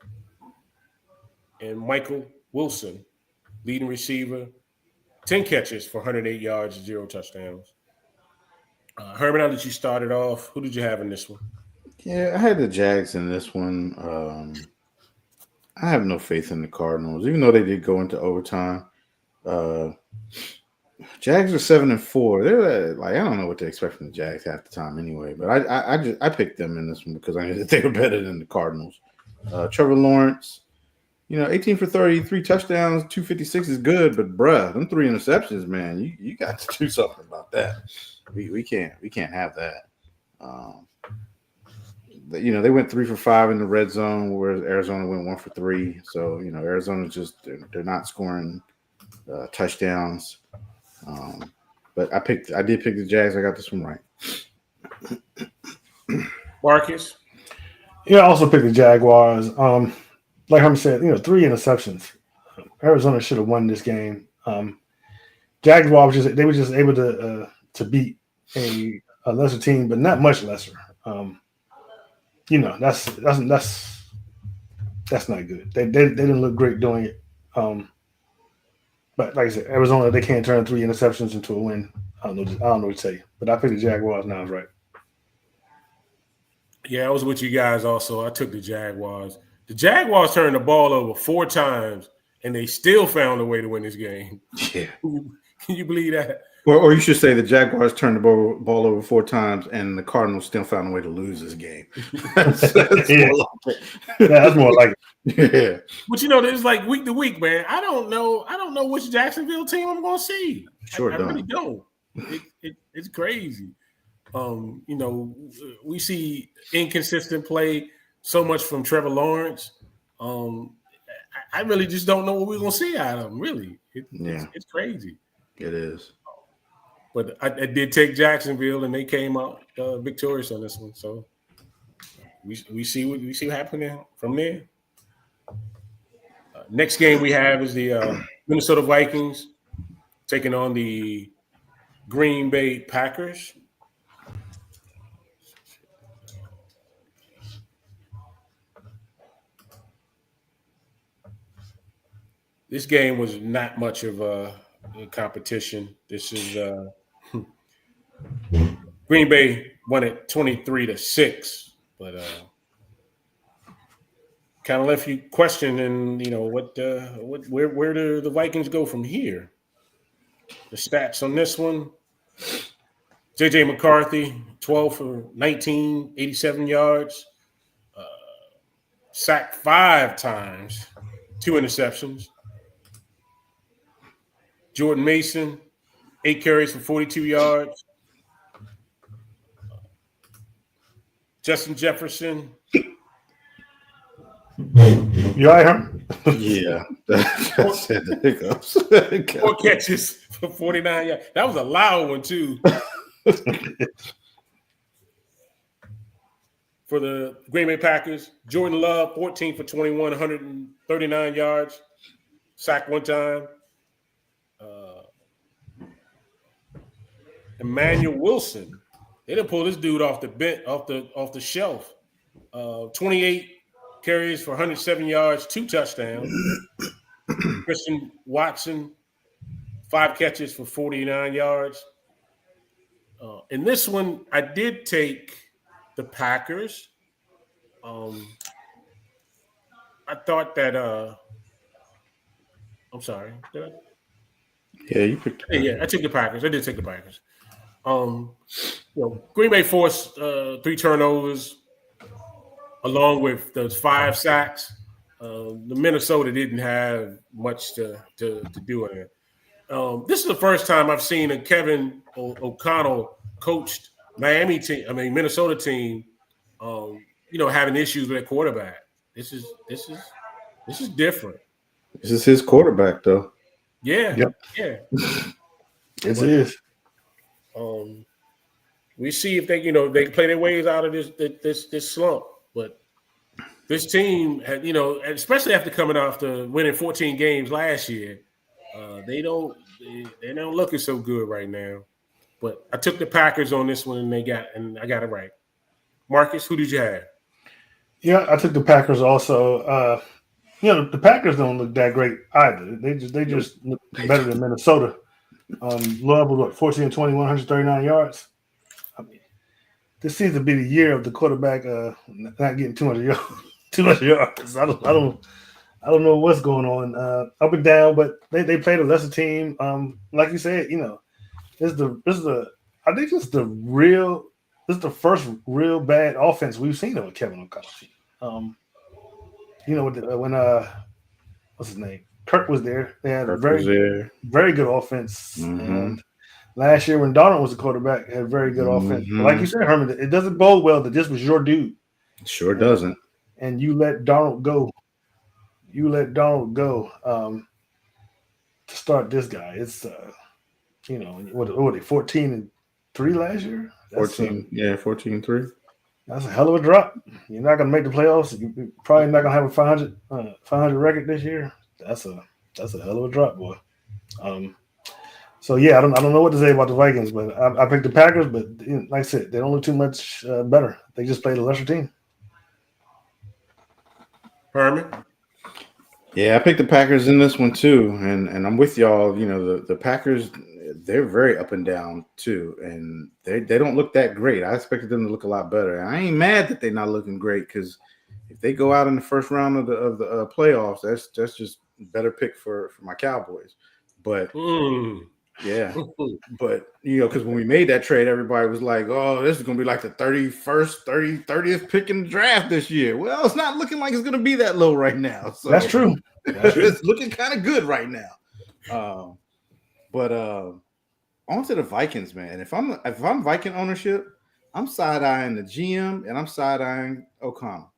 And Michael Wilson, leading receiver, 10 catches for 108 yards, 0 touchdowns. Herman, how did you start it off? Who did you have in this one? Yeah, I had the Jags in this one. I have no faith in the Cardinals, even though they did go into overtime. Jags are 7-4. They're like, I don't know what to expect from the Jags half the time anyway. But I picked them in this one because I knew that they were better than the Cardinals. Trevor Lawrence, 18 for 30, 3 touchdowns, 256 is good, but bruh, them 3 interceptions, man, you got to do something about that. We can't have that. They went 3 for 5 in the red zone, whereas Arizona went 1 for 3. So Arizona they're not scoring touchdowns. But I did pick the Jags. I got this one right. Marcus? Yeah, I also picked the Jaguars. Like Herman said, 3 interceptions. Arizona should have won this game. Jaguars were just able to beat a lesser team, but not much lesser. That's not good. They didn't look great doing it. But like I said, Arizona, they can't turn 3 interceptions into a win. I don't know what to tell you. But I picked the Jaguars now. I was right. Yeah, I was with you guys also. I took the Jaguars. The Jaguars turned the ball over 4 times, and they still found a way to win this game. Yeah. Can you believe that? Or you should say the Jaguars turned the ball over 4 times, and the Cardinals still found a way to lose this game. That's more like that's more like it. Yeah, But there's like week to week, man. I don't know which Jacksonville team I'm going to see. sure I don't. really don't. It's crazy. We see inconsistent play so much from Trevor Lawrence. I really just don't know what we're going to see out of him. Really, it's crazy. It is. But I did take Jacksonville, and they came out victorious on this one. So we see what happened from there. Next game we have is the Minnesota Vikings taking on the Green Bay Packers. This game was not much of a competition. This is Green Bay won it 23-6, but kind of left you questioning, where do the Vikings go from here? The stats on this one: J.J. McCarthy, 12 for 19, 87 yards, sacked 5 times, 2 interceptions. Jordan Mason, 8 carries for 42 yards. Justin Jefferson. You all right, Herm? Yeah. That's it. The hiccups. 4 catches for 49 yards. That was a loud one, too. For the Green Bay Packers, Jordan Love, 14 for 21, 139 yards. Sacked 1 time. Emmanuel Wilson. They didn't pull this dude off the shelf. 28 carries for 107 yards, 2 touchdowns. Christian Watson, 5 catches for 49 yards. In this one, I did take the Packers. I thought that I'm sorry. Did I? Yeah, you picked. Yeah, I took the Packers. I did take the Packers. Green Bay forced 3 turnovers, along with those 5 sacks. The Minnesota didn't have much to do in it. This is the first time I've seen a Kevin O'Connell coached Minnesota team, having issues with their quarterback. This is different. This is his quarterback, though. Yeah, Yep. yeah. Yes, it is. We see if they can play their ways out of this slump. But this team had, especially after coming after winning 14 games last year, they're not looking so good right now. But I took the Packers on this one, and I got it right. Marcus, who did you have? Yeah, I took the Packers also. The Packers don't look that great either. They just look better than Minnesota. Love was 14 21, 139 yards. I mean, this seems to be the year of the quarterback not getting too much yards. I don't know what's going on up and down, but they played a lesser team. Like you said, this is the first real bad offense we've seen of a Kevin O'Connell. When what's his name? Kirk was there. They had a very good offense. Mm-hmm. And last year when Donald was the quarterback, had very good offense. But like you said, Herman, it doesn't bode well that this was your dude. Sure doesn't. And you let Donald go. To start this guy. It's what are they, 14-3 last year? 14-3. That's a hell of a drop. You're not going to make the playoffs. You're probably not going to have a 500 record this year. That's a hell of a drop, boy. So yeah, I don't know what to say about the Vikings, but I picked the Packers. But like I said, they don't look too much better. They just played a lesser team. Herman? Yeah, I picked the Packers in this one too, and I'm with y'all. The Packers, they're very up and down too, and they don't look that great. I expected them to look a lot better. And I ain't mad that they're not looking great, because if they go out in the first round of the playoffs, that's just a better pick for my Cowboys. But Yeah. But, because when we made that trade, everybody was like, oh, this is going to be like the 30th pick in the draft this year. Well, it's not looking like it's going to be that low right now. So That's true. it's looking kind of good right now. But on to the Vikings, man. If I'm Viking ownership, I'm side-eyeing the GM and I'm side-eyeing O'Connell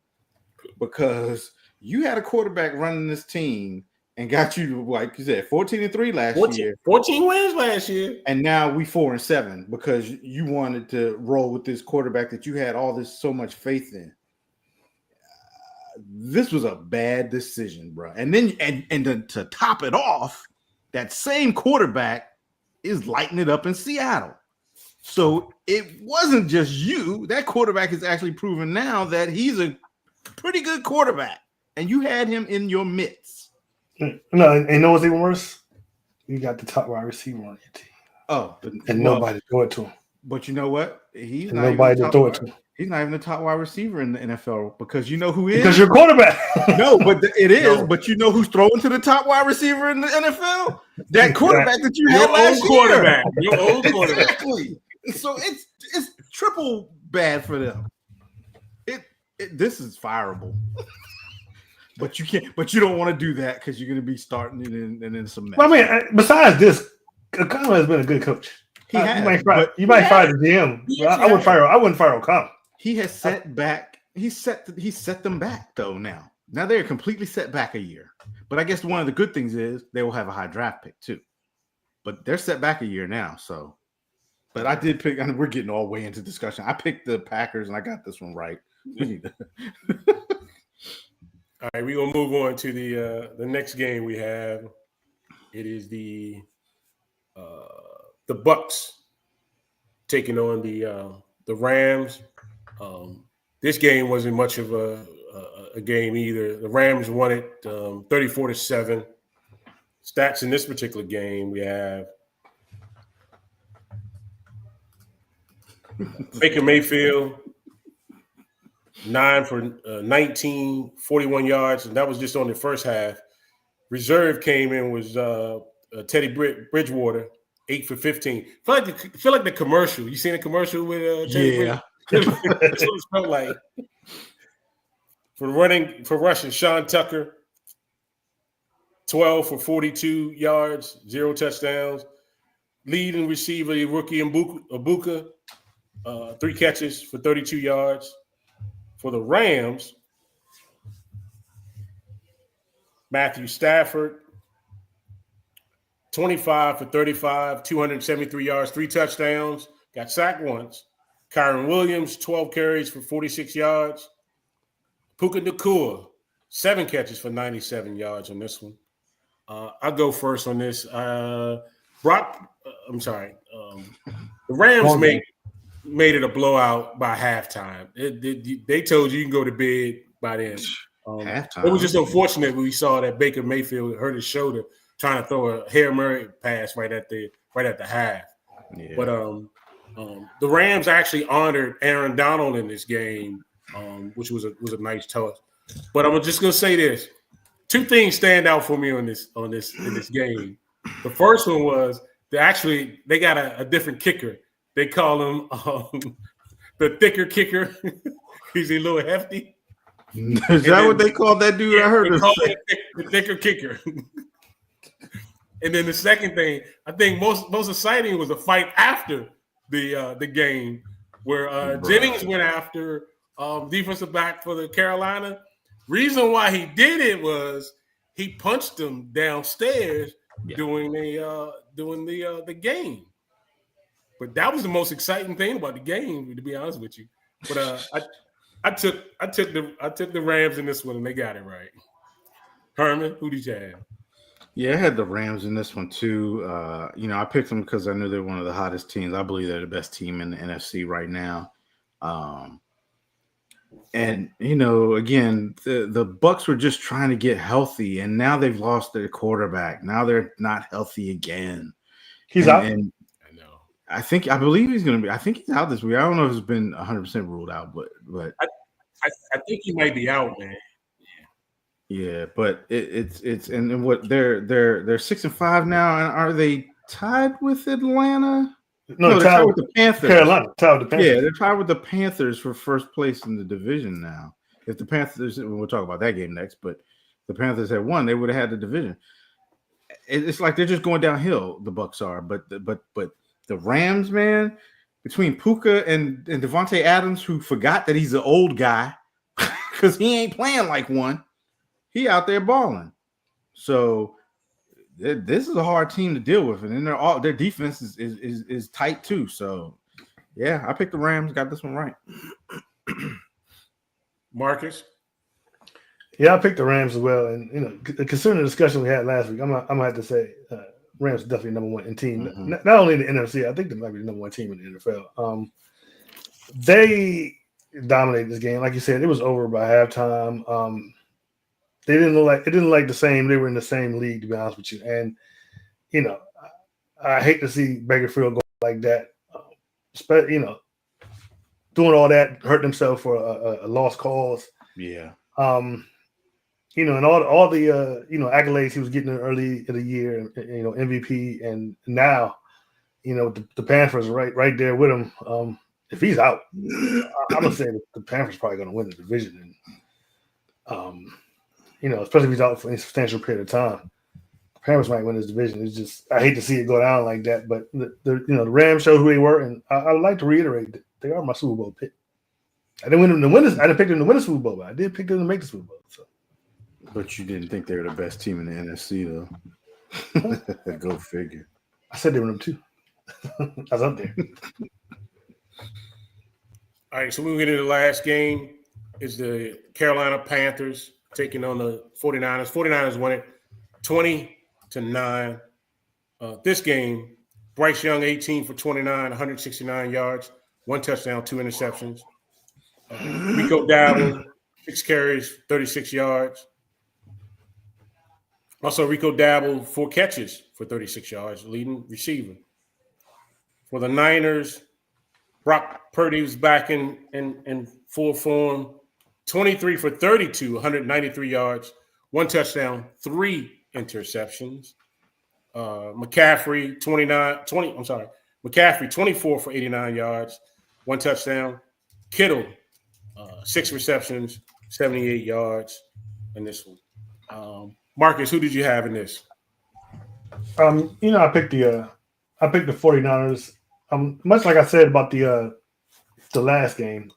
because you had a quarterback running this team and got you, like you said, 14-3 last year. 14 wins last year. And now we 4-7 because you wanted to roll with this quarterback that you had so much faith in. This was a bad decision, bro. And then and to top it off, that same quarterback is lighting it up in Seattle. So it wasn't just you. That quarterback is actually proven now that he's a pretty good quarterback. And you had him in your midst. No, and you know what's even worse? You got the top wide receiver on your team. Oh, and nobody throw it to him. But you know what? He's not nobody to throw it to. He's not even the top wide receiver in the NFL because you know who is? Because you're quarterback. No, but it is. No. But you know who's throwing to the top wide receiver in the NFL? That quarterback that you had last year. Your old quarterback. Exactly. So it's triple bad for them. This is fireable. But you can't. But you don't want to do that because you're going to be starting it and then some mess. Well, I mean, besides this, O'Connell has been a good coach. He has. You might fire the GM. I wouldn't fire O'Connell. He has set back. He set them back though. Now they're completely set back a year. But I guess one of the good things is they will have a high draft pick too. But they're set back a year now. So, but I did pick. I mean, we're getting all way into discussion. I picked the Packers and I got this one right. All right, we're gonna move on to the next game we have. It is the Bucks taking on the Rams. This game wasn't much of a game either. The Rams won it 34-7. Stats in this particular game we have Baker Mayfield. 9 for 19, 41 yards, and that was just on the first half. Reserve came in was Teddy Bridgewater, 8 for 15. Feel like the commercial. You seen the commercial with Teddy? Yeah. That's what it felt like. For rushing, Sean Tucker, 12 for 42 yards, 0 touchdowns. Leading receiver, rookie Ibuka, 3 catches for 32 yards. For the Rams, Matthew Stafford, 25 for 35, 273 yards, 3 touchdowns, got sacked once. Kyron Williams, 12 carries for 46 yards. Puka Nacua, 7 catches for 97 yards on this one. I'll go first on this. The Rams made it a blowout by halftime. They told you can go to bed by then. Halftime. It was just unfortunate when we saw that Baker Mayfield hurt his shoulder trying to throw a Hail Mary pass right at the half. Yeah. But the Rams actually honored Aaron Donald in this game, which was a nice touch. But I'm just gonna say this: 2 things stand out for me in this game. The first one was they got a different kicker. They call him the thicker kicker. He's a little hefty. Is that what they called that dude? I heard the thicker kicker. And then the second thing, I think most exciting was a fight after the game where Jennings went after defensive back for the Carolina. Reason why he did it was he punched him downstairs during the game. But that was the most exciting thing about the game, to be honest with you. But I took the Rams in this one, and they got it right. Herman, who did you have? Yeah, I had the Rams in this one too. I picked them because I knew they're one of the hottest teams. I believe they're the best team in the NFC right now. And again, the Bucks were just trying to get healthy, and now they've lost their quarterback. Now they're not healthy again. He's out. And I believe he's going to be. I think he's out this week. I don't know if it's been 100% ruled out, but I think he might be out, man. Yeah, but it's and what they're 6-5 now, and are they tied with Atlanta. No, they're tied with the Panthers. Carolina, tied with the Panthers. Yeah, they're tied with the Panthers for first place in the division now. If the Panthers, we'll talk about that game next, but the Panthers had won, they would have had the division. It's like they're just going downhill. The Bucks are, but the Rams, man, between Puka and Devontae Adams, who forgot that he's an old guy because he ain't playing like one, he out there balling. So this is a hard team to deal with, and then their defense is tight too. So yeah, I picked the Rams. Got this one right. Marcus. Yeah, I picked the Rams as well, and considering the discussion we had last week, I'm gonna have to say Rams are definitely number one in team. Mm-hmm. Not only in the NFC, I think they might be the number one team in the NFL. They dominated this game, like you said. It was over by halftime. They didn't look like the same. They were in the same league, to be honest with you. And I hate to see Baker Field go like that. Doing all that, hurt himself for a lost cause. Yeah. And all the accolades he was getting early in the year, MVP, and now, the Panthers are right there with him. If he's out, I'm gonna say the Panthers probably gonna win the division, and especially if he's out for a substantial period of time, the Panthers might win this division. It's just I hate to see it go down like that, but the Rams showed who they were, and I would like to reiterate that they are my Super Bowl pick. I didn't pick them to win the Super Bowl, but I did pick them to make the Super Bowl. So. But you didn't think they were the best team in the NFC, though. Go figure. I said they were number 2. I was up there. All right, so moving into the last game is the Carolina Panthers taking on the 49ers. 49ers won it 20-9. This game, Bryce Young, 18 for 29, 169 yards, 1 touchdown, 2 interceptions. Rico Dowdle, 6 carries, 36 yards. Also, Rico Dowdle, 4 catches for 36 yards, leading receiver. For the Niners, Brock Purdy was back in full form. 23 for 32, 193 yards, 1 touchdown, 3 interceptions. McCaffrey, 24 for 89 yards, 1 touchdown. Kittle, 6 receptions, 78 yards in this one. Marcus, who did you have in this? I picked the 49ers. Much like I said about the last game.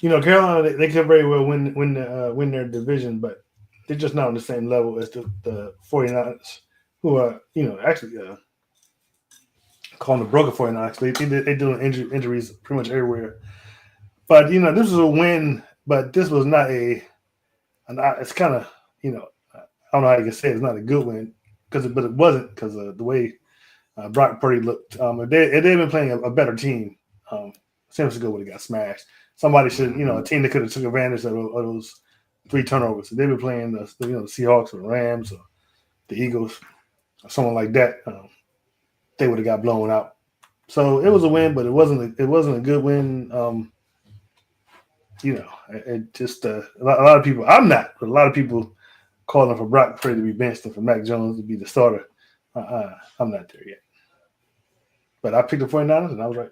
Carolina, they could very well win their division, but they're just not on the same level as the 49ers, who are actually calling the broken 49ers. They doing injuries pretty much everywhere. But this was a win, but this was not it's kind of I don't know how you can say it's not a good win but it wasn't because of the way Brock Purdy looked. If they'd been playing a better team, San Francisco would have got smashed. Somebody should, a team that could have took advantage of those 3 turnovers. If they've been playing the Seahawks or the Rams or the Eagles or someone like that, they would have got blown out. So it was a win, but it wasn't a good win. It just a lot of people. I'm not, but a lot of people calling for Brock Purdy to be benched and for Mac Jones to be the starter. I'm not there yet. But I picked the 49ers, and I was right.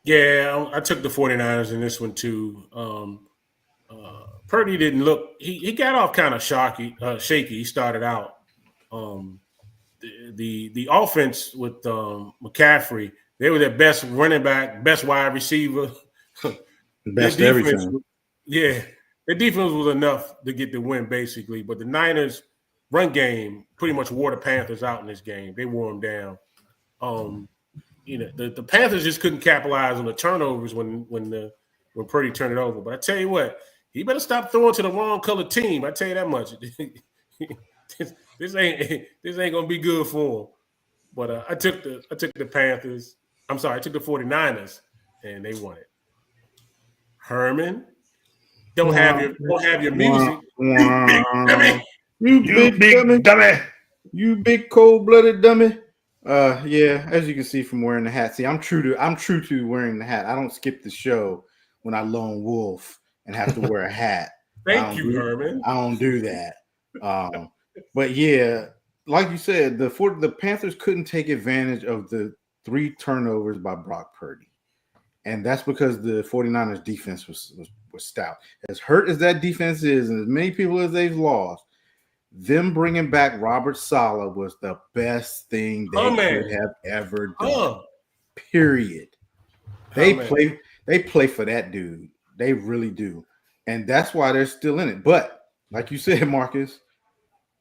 Yeah, I took the 49ers in this one, too. Purdy didn't look – he got off kind of shaky. He started out. The offense with McCaffrey, they were their best running back, best wide receiver. Best everything. Yeah, their defense was enough to get the win, basically. But the Niners' run game pretty much wore the Panthers out in this game. They wore them down. The Panthers just couldn't capitalize on the turnovers when Purdy turned it over. But I tell you what, he better stop throwing to the wrong color team. I tell you that much. This ain't gonna be good for him. But I took the Panthers. I'm sorry, I took the 49ers, and they won it. Herman, don't have your music. You big dummy. You big cold-blooded dummy. Yeah, as you can see from wearing the hat. See, I'm true to wearing the hat. I don't skip the show when I lone wolf and have to wear a hat. Thank you, Herman. I don't do that. But yeah, like you said, the Panthers couldn't take advantage of the 3 turnovers by Brock Purdy. And that's because the 49ers defense was stout. As hurt as that defense is, and as many people as they've lost, them bringing back Robert Saleh was the best thing they could have ever done. Period. They play for that dude. They really do. And that's why they're still in it. But like you said, Marcus,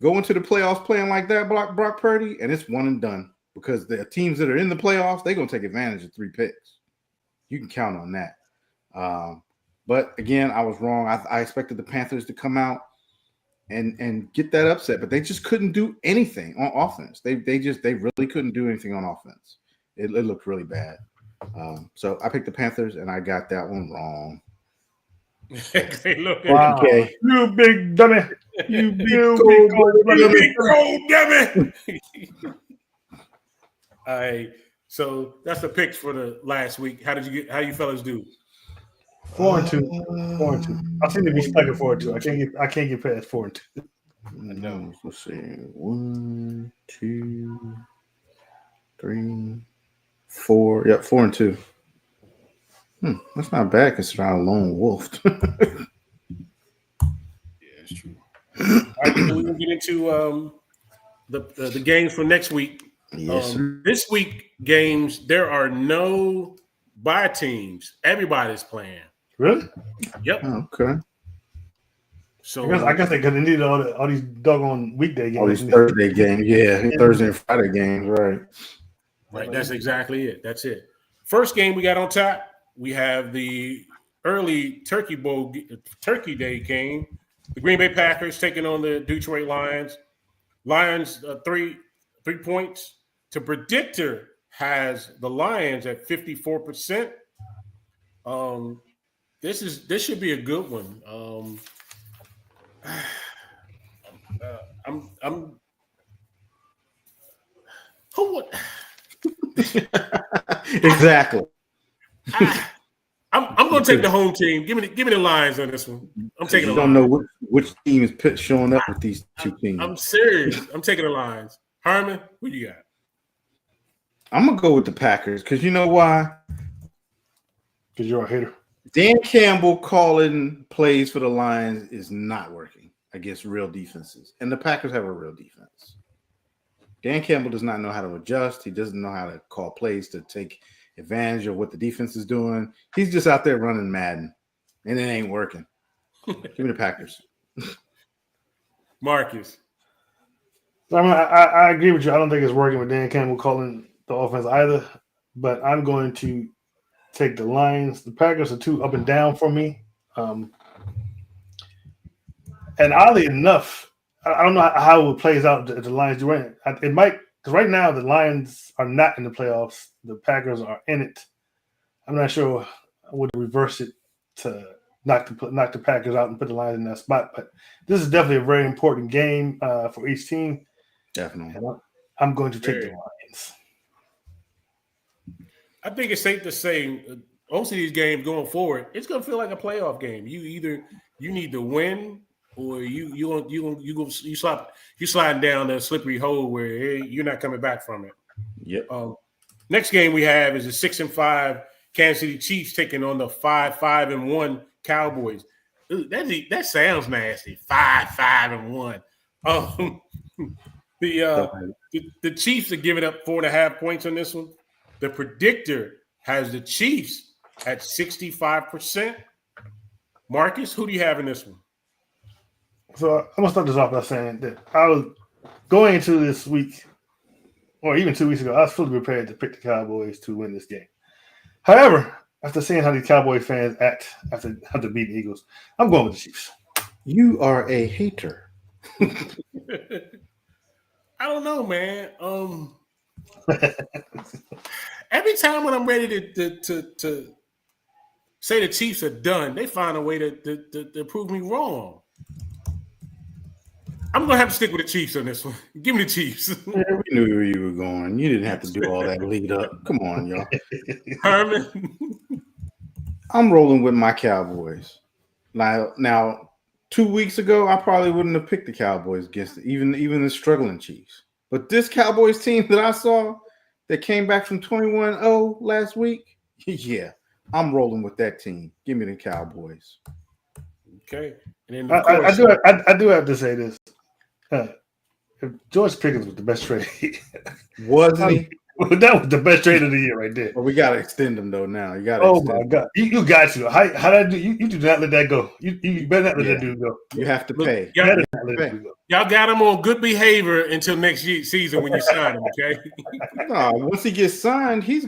go into the playoffs playing like that, Brock Purdy, and it's one and done. Because the teams that are in the playoffs, they're going to take advantage of 3 picks. You can count on that. But again, I was wrong. I expected the Panthers to come out and get that upset, but they just couldn't do anything on offense. They really couldn't do anything on offense. It looked really bad. So I picked the Panthers, and I got that one wrong. Wow. Okay. You big dummy. You big cold dummy. All right. So that's the picks for the last week. How you fellas do? 4-2. 4-2. I seem to be stuck at 4-2. I can't get past 4-2. No. Let's see. 1, 2, 3, 4. Yep, 4-2. That's not bad considering I'm a lone wolf. Yeah, that's true. All right, so we're gonna get into the games for next week. Yes. This week games, there are no bye teams. Everybody's playing. Really? Yep. Oh, okay. So I guess they needed all these doggone weekday games. All these Thursday games, yeah. Thursday and Friday games, right? Right. That's exactly it. That's it. First game we got on top. We have the early Turkey Day game. The Green Bay Packers taking on the Detroit Lions. Lions 3 points. To predictor has the Lions at 54%. This should be a good one. Who would exactly. I'm going to take the home team. Give me the Lions on this one. I'm taking the Lions. You don't know which team is showing up with these 2 teams. I'm serious. I'm taking the Lions. Herman, who you got? I'm going to go with the Packers because you know why? Because you're a hater. Dan Campbell calling plays for the Lions is not working against real defenses. And the Packers have a real defense. Dan Campbell does not know how to adjust. He doesn't know how to call plays to take advantage of what the defense is doing. He's just out there running Madden, and it ain't working. Give me the Packers. Marcus. I agree with you. I don't think it's working with Dan Campbell calling the offense either, but I'm going to take the Lions. The Packers are too up and down for me. And oddly enough, I don't know how it plays out if the Lions do it. It might, because right now the Lions are not in the playoffs. The Packers are in it. I'm not sure I would reverse it to knock the Packers out and put the Lions in that spot. But this is definitely a very important game for each team. Definitely. And I'm going to take the Lions. I think it's safe to say most of these games going forward, it's going to feel like a playoff game. You need to win, or you sliding down the slippery hole where you're not coming back from it. Yep. Next game we have is the 6-5 Kansas City Chiefs taking on the 5-1 Cowboys. Ooh, that sounds nasty. 5-1. The Chiefs are giving up 4.5 points on this one. The predictor has the Chiefs at 65%. Marcus, who do you have in this one? So I'm going to start this off by saying that I was going into this week, or even 2 weeks ago, I was fully prepared to pick the Cowboys to win this game. However, after seeing how these Cowboy fans act after beating the Eagles, I'm going with the Chiefs. You are a hater. I don't know, man. Every time when I'm ready to say the Chiefs are done, they find a way to prove me wrong. I'm gonna have to stick with the Chiefs on this one. Give me the Chiefs. Yeah, we knew where you were going. You didn't have to do all that lead up. Come on, y'all. Herman. I'm rolling with my Cowboys. Now 2 weeks ago, I probably wouldn't have picked the Cowboys against even the struggling Chiefs. But this Cowboys team that I saw that came back from 21-0 last week, yeah, I'm rolling with that team. Give me the Cowboys. Okay. And then I do have to say this. If George Pickens was the best trade, wasn't he? That was the best trade of the year right there. Well, we got to extend him though. Now you got to. Oh my God, you got to. How that do? You do not let that go. You better not let that dude go. You have to pay. Y'all got him on good behavior until next season when you sign him. Okay. No, once he gets signed, he's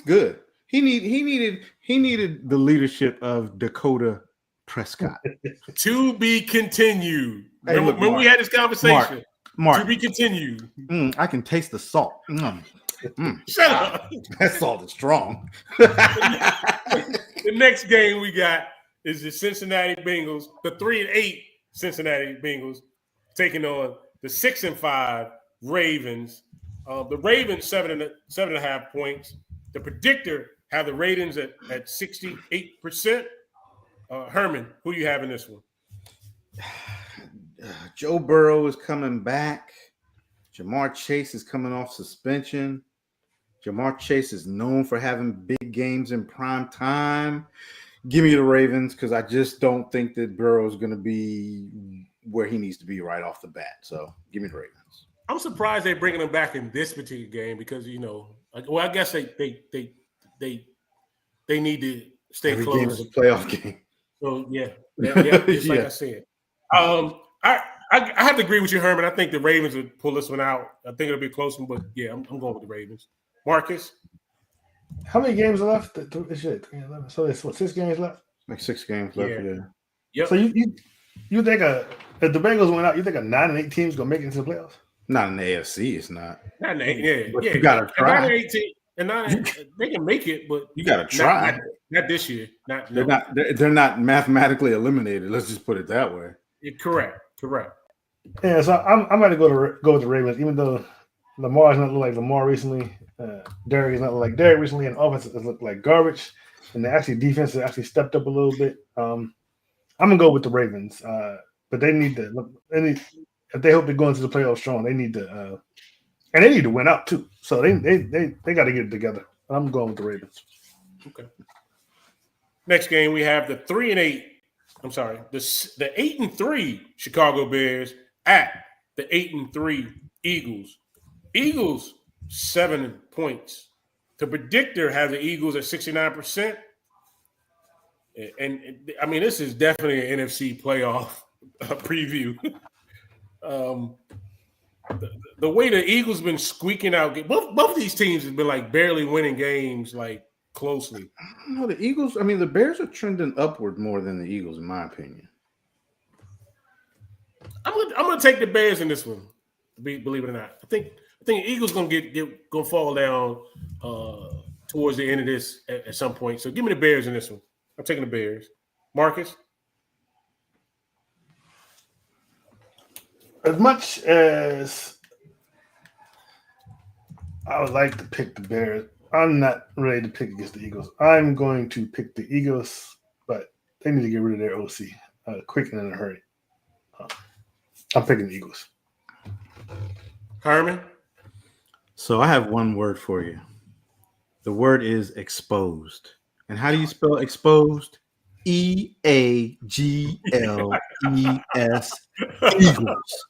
good. He needed the leadership of Dakota Prescott. To be continued. Hey, remember we had this conversation. Mark, to be continued. I can taste the salt. Shut up. That salt is strong. The next game we got is the Cincinnati Bengals, the 3-8 Cincinnati Bengals, taking on the 6-5 Ravens. The Ravens 7.5 points. The predictor have the ratings at 68%. Herman, who do you have in this one? Joe Burrow is coming back. Jamar Chase is coming off suspension. Jamar Chase is known for having big games in prime time. Give me the Ravens because I just don't think that Burrow is going to be where he needs to be right off the bat. So give me the Ravens. I'm surprised they're bringing him back in this particular game because I guess they need to stay Every close. game is a playoff game. So yeah, just like I said. I have to agree with you, Herman. I think the Ravens would pull this one out. I think it'll be a close one, but yeah, I'm going with the Ravens. Marcus? How many games are left? So it's 6 games left? Like 6 games left, yeah. Yep. So you think if the Bengals went out, you think a 9-8 team's gonna make it into the playoffs? Not in the AFC, it's not. Not in But you gotta try. 9-18, they can make it, but you gotta try. Not this year. They're not mathematically eliminated. Let's just put it that way. Correct. Yeah, so I'm going to go with the Ravens, even though Lamar has not looked like Lamar recently. Derek has not looked like Derek recently, and offense has looked like garbage. And defense has actually stepped up a little bit. I'm gonna go with the Ravens, but they need to. If they hope to go into the playoffs strong, they need to, and they need to win out too. So they got to get it together. I'm going with the Ravens. Okay. Next game we have the 3-8. I'm sorry, the 8-3 Chicago Bears at the 8-3 Eagles. Eagles 7 points. The predictor has the Eagles at 69%. And I mean, this is definitely an NFC playoff preview. The way the Eagles been squeaking out, both of these teams have been like barely winning games like closely. I don't know, the Eagles. I mean, the Bears are trending upward more than the Eagles, in my opinion. I'm gonna take the Bears in this one. Believe it or not, I think the Eagles gonna fall down towards the end of this at some point. So give me the Bears in this one. I'm taking the Bears. Marcus? As much as I would like to pick the Bears, I'm not ready to pick against the Eagles. I'm going to pick the Eagles, but they need to get rid of their OC quick and in a hurry. I'm picking the Eagles. Herman? So I have one word for you. The word is exposed. And how do you spell exposed? EAGLES. Eagles.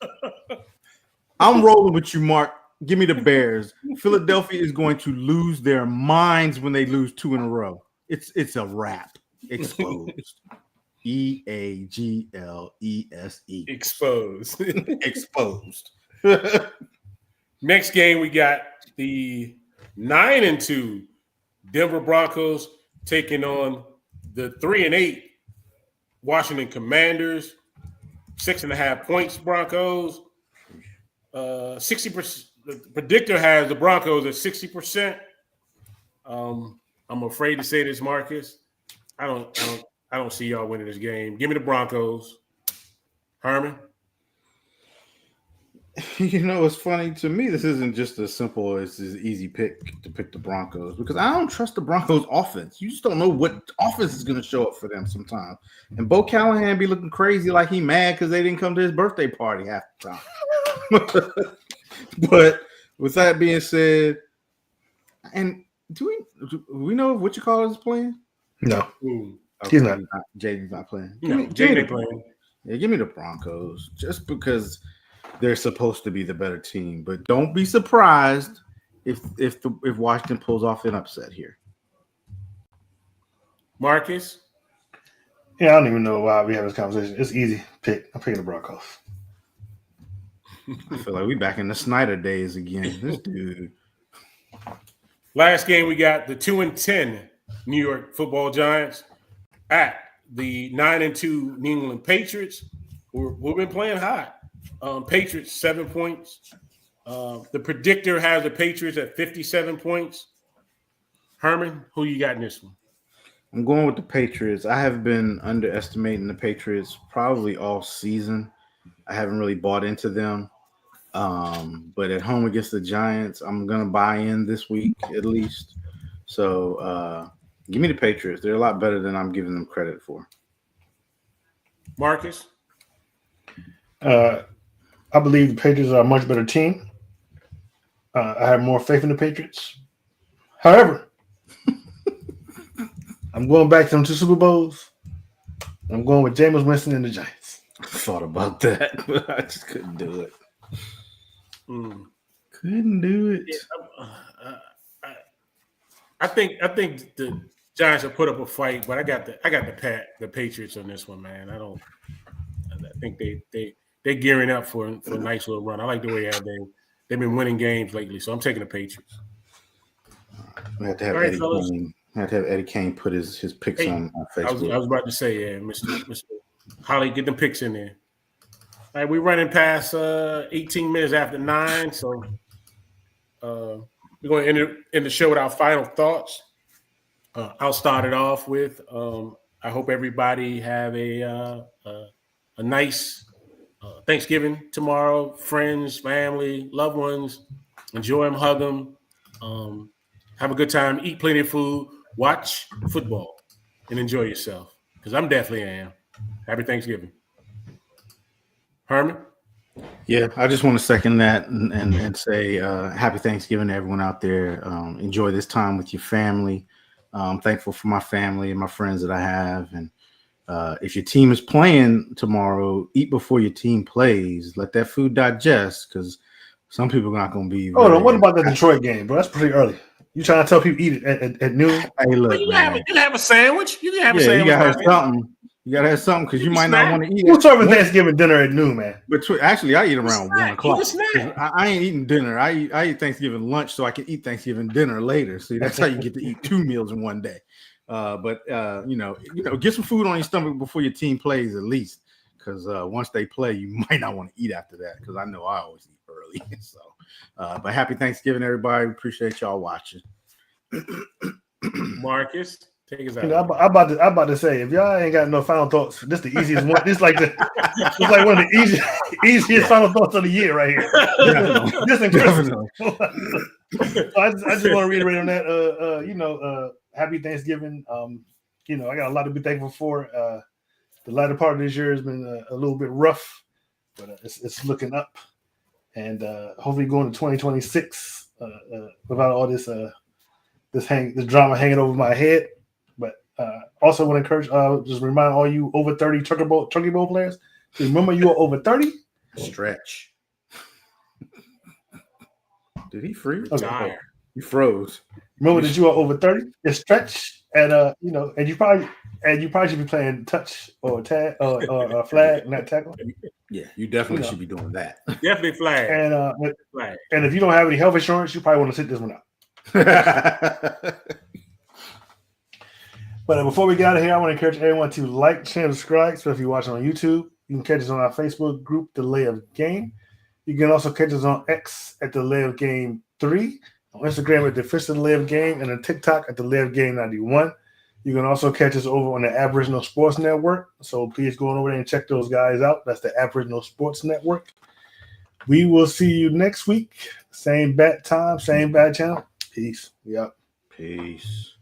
I'm rolling with you, Mark. Give me the Bears. Philadelphia is going to lose their minds when they lose 2 in a row. It's a wrap. Exposed. EAGLESE. Exposed. Exposed. Next game, we got the 9-2 Denver Broncos taking on the 3-8 Washington Commanders. 6.5 points, Broncos. 60%. The predictor has the Broncos at 60%. I'm afraid to say this, Marcus. I don't see y'all winning this game. Give me the Broncos. Herman? You know, it's funny to me. This isn't just as simple as an easy pick to pick the Broncos because I don't trust the Broncos offense. You just don't know what offense is going to show up for them sometimes. And Bo Callahan be looking crazy like he mad because they didn't come to his birthday party half the time. But with that being said, and do we know if what you call is playing? No, Ooh. he's not. Jaden's not playing. No, Give Jaden me ain't playing. Yeah, give me the Broncos just because they're supposed to be the better team. But don't be surprised if Washington pulls off an upset here. Marcus? Yeah, I don't even know why we have this conversation. It's easy pick. I'm picking the Broncos. I feel like we back in the Snyder days again. This dude. Last game, we got the 2-10 New York Football Giants at the 9-2 New England Patriots. We've been playing hot. Patriots 7 points. The predictor has the Patriots at 57 points. Herman, who you got in this one? I'm going with the Patriots. I have been underestimating the Patriots probably all season. I haven't really bought into them. But at home against the Giants, I'm going to buy in this week at least. So give me the Patriots. They're a lot better than I'm giving them credit for. Marcus? I believe the Patriots are a much better team. I have more faith in the Patriots. However, I'm going back to them 2 Super Bowls. I'm going with Jameis Winston and the Giants. I thought about that, but I just couldn't do it. Couldn't do it. Yeah, I think the Giants will put up a fight, but I got the Patriots on this one, man. I think they're gearing up for a nice little run. I like the way they've been winning games lately, so I'm taking the Patriots. We have to have Right, Eddie Kane. We have to have Eddie Kane put his picks on Facebook. I was about to say, yeah, Mr. Holly, get them picks in there. All right, we're running past 18 minutes after 9, so we're going to end the show with our final thoughts. I'll start it off with I hope everybody have a nice Thanksgiving tomorrow. Friends, family, loved ones, enjoy them, hug them, have a good time, eat plenty of food, watch football, and enjoy yourself. Because I'm definitely am. Happy Thanksgiving. Herman? Yeah, I just want to second that and say happy Thanksgiving to everyone out there. Enjoy this time with your family. I'm thankful for my family and my friends that I have. And if your team is playing tomorrow, eat before your team plays. Let that food digest because some people are not going to be. Oh, no, what about the Detroit game, bro? That's pretty early. You trying to tell people eat it at noon? Hey, look, You can have a sandwich. You can have a sandwich. You got to have something. You got to have something because you might not want to eat it. Who's serving Thanksgiving dinner at noon, man? But actually, I eat around 1 o'clock. Snack. I ain't eating dinner. I eat Thanksgiving lunch so I can eat Thanksgiving dinner later. See, that's how you get to eat 2 meals in one day. But get some food on your stomach before your team plays at least, because once they play, you might not want to eat after that. Because I know I always eat early. So, but happy Thanksgiving, everybody. Appreciate y'all watching. Marcus, take us out. I'm about to say, if y'all ain't got no final thoughts, this the easiest one. This like one of the easiest final thoughts of the year right here. This and Christmas. So I just want to reiterate on that. Happy Thanksgiving. I got a lot to be thankful for. The latter part of this year has been a little bit rough, but it's looking up, and hopefully going to 2026 without all this this drama hanging over my head. But also want to encourage, just remind all you over 30 Turkey Bowl players to remember you are over 30. Stretch. Did he freeze? Okay. He froze. Remember that you are over 30. It's stretch, and and you probably should be playing touch or tag or flag, not tackle. Yeah, you definitely should be doing that. Definitely flag. And Flag. and if you don't have any health insurance, you probably want to sit this one out. But before we get out of here, I want to encourage everyone to like, share, and subscribe. So if you're watching on YouTube, you can catch us on our Facebook group, The Lay of Game. You can also catch us on X at The Lay of Game 3, on Instagram at The Official Lay of Game, and on TikTok at The Lay of Game 91. You can also catch us over on the Aboriginal Sports Network. So please go on over there and check those guys out. That's the Aboriginal Sports Network. We will see you next week. Same bat time, same bat channel. Peace. Yep. Peace.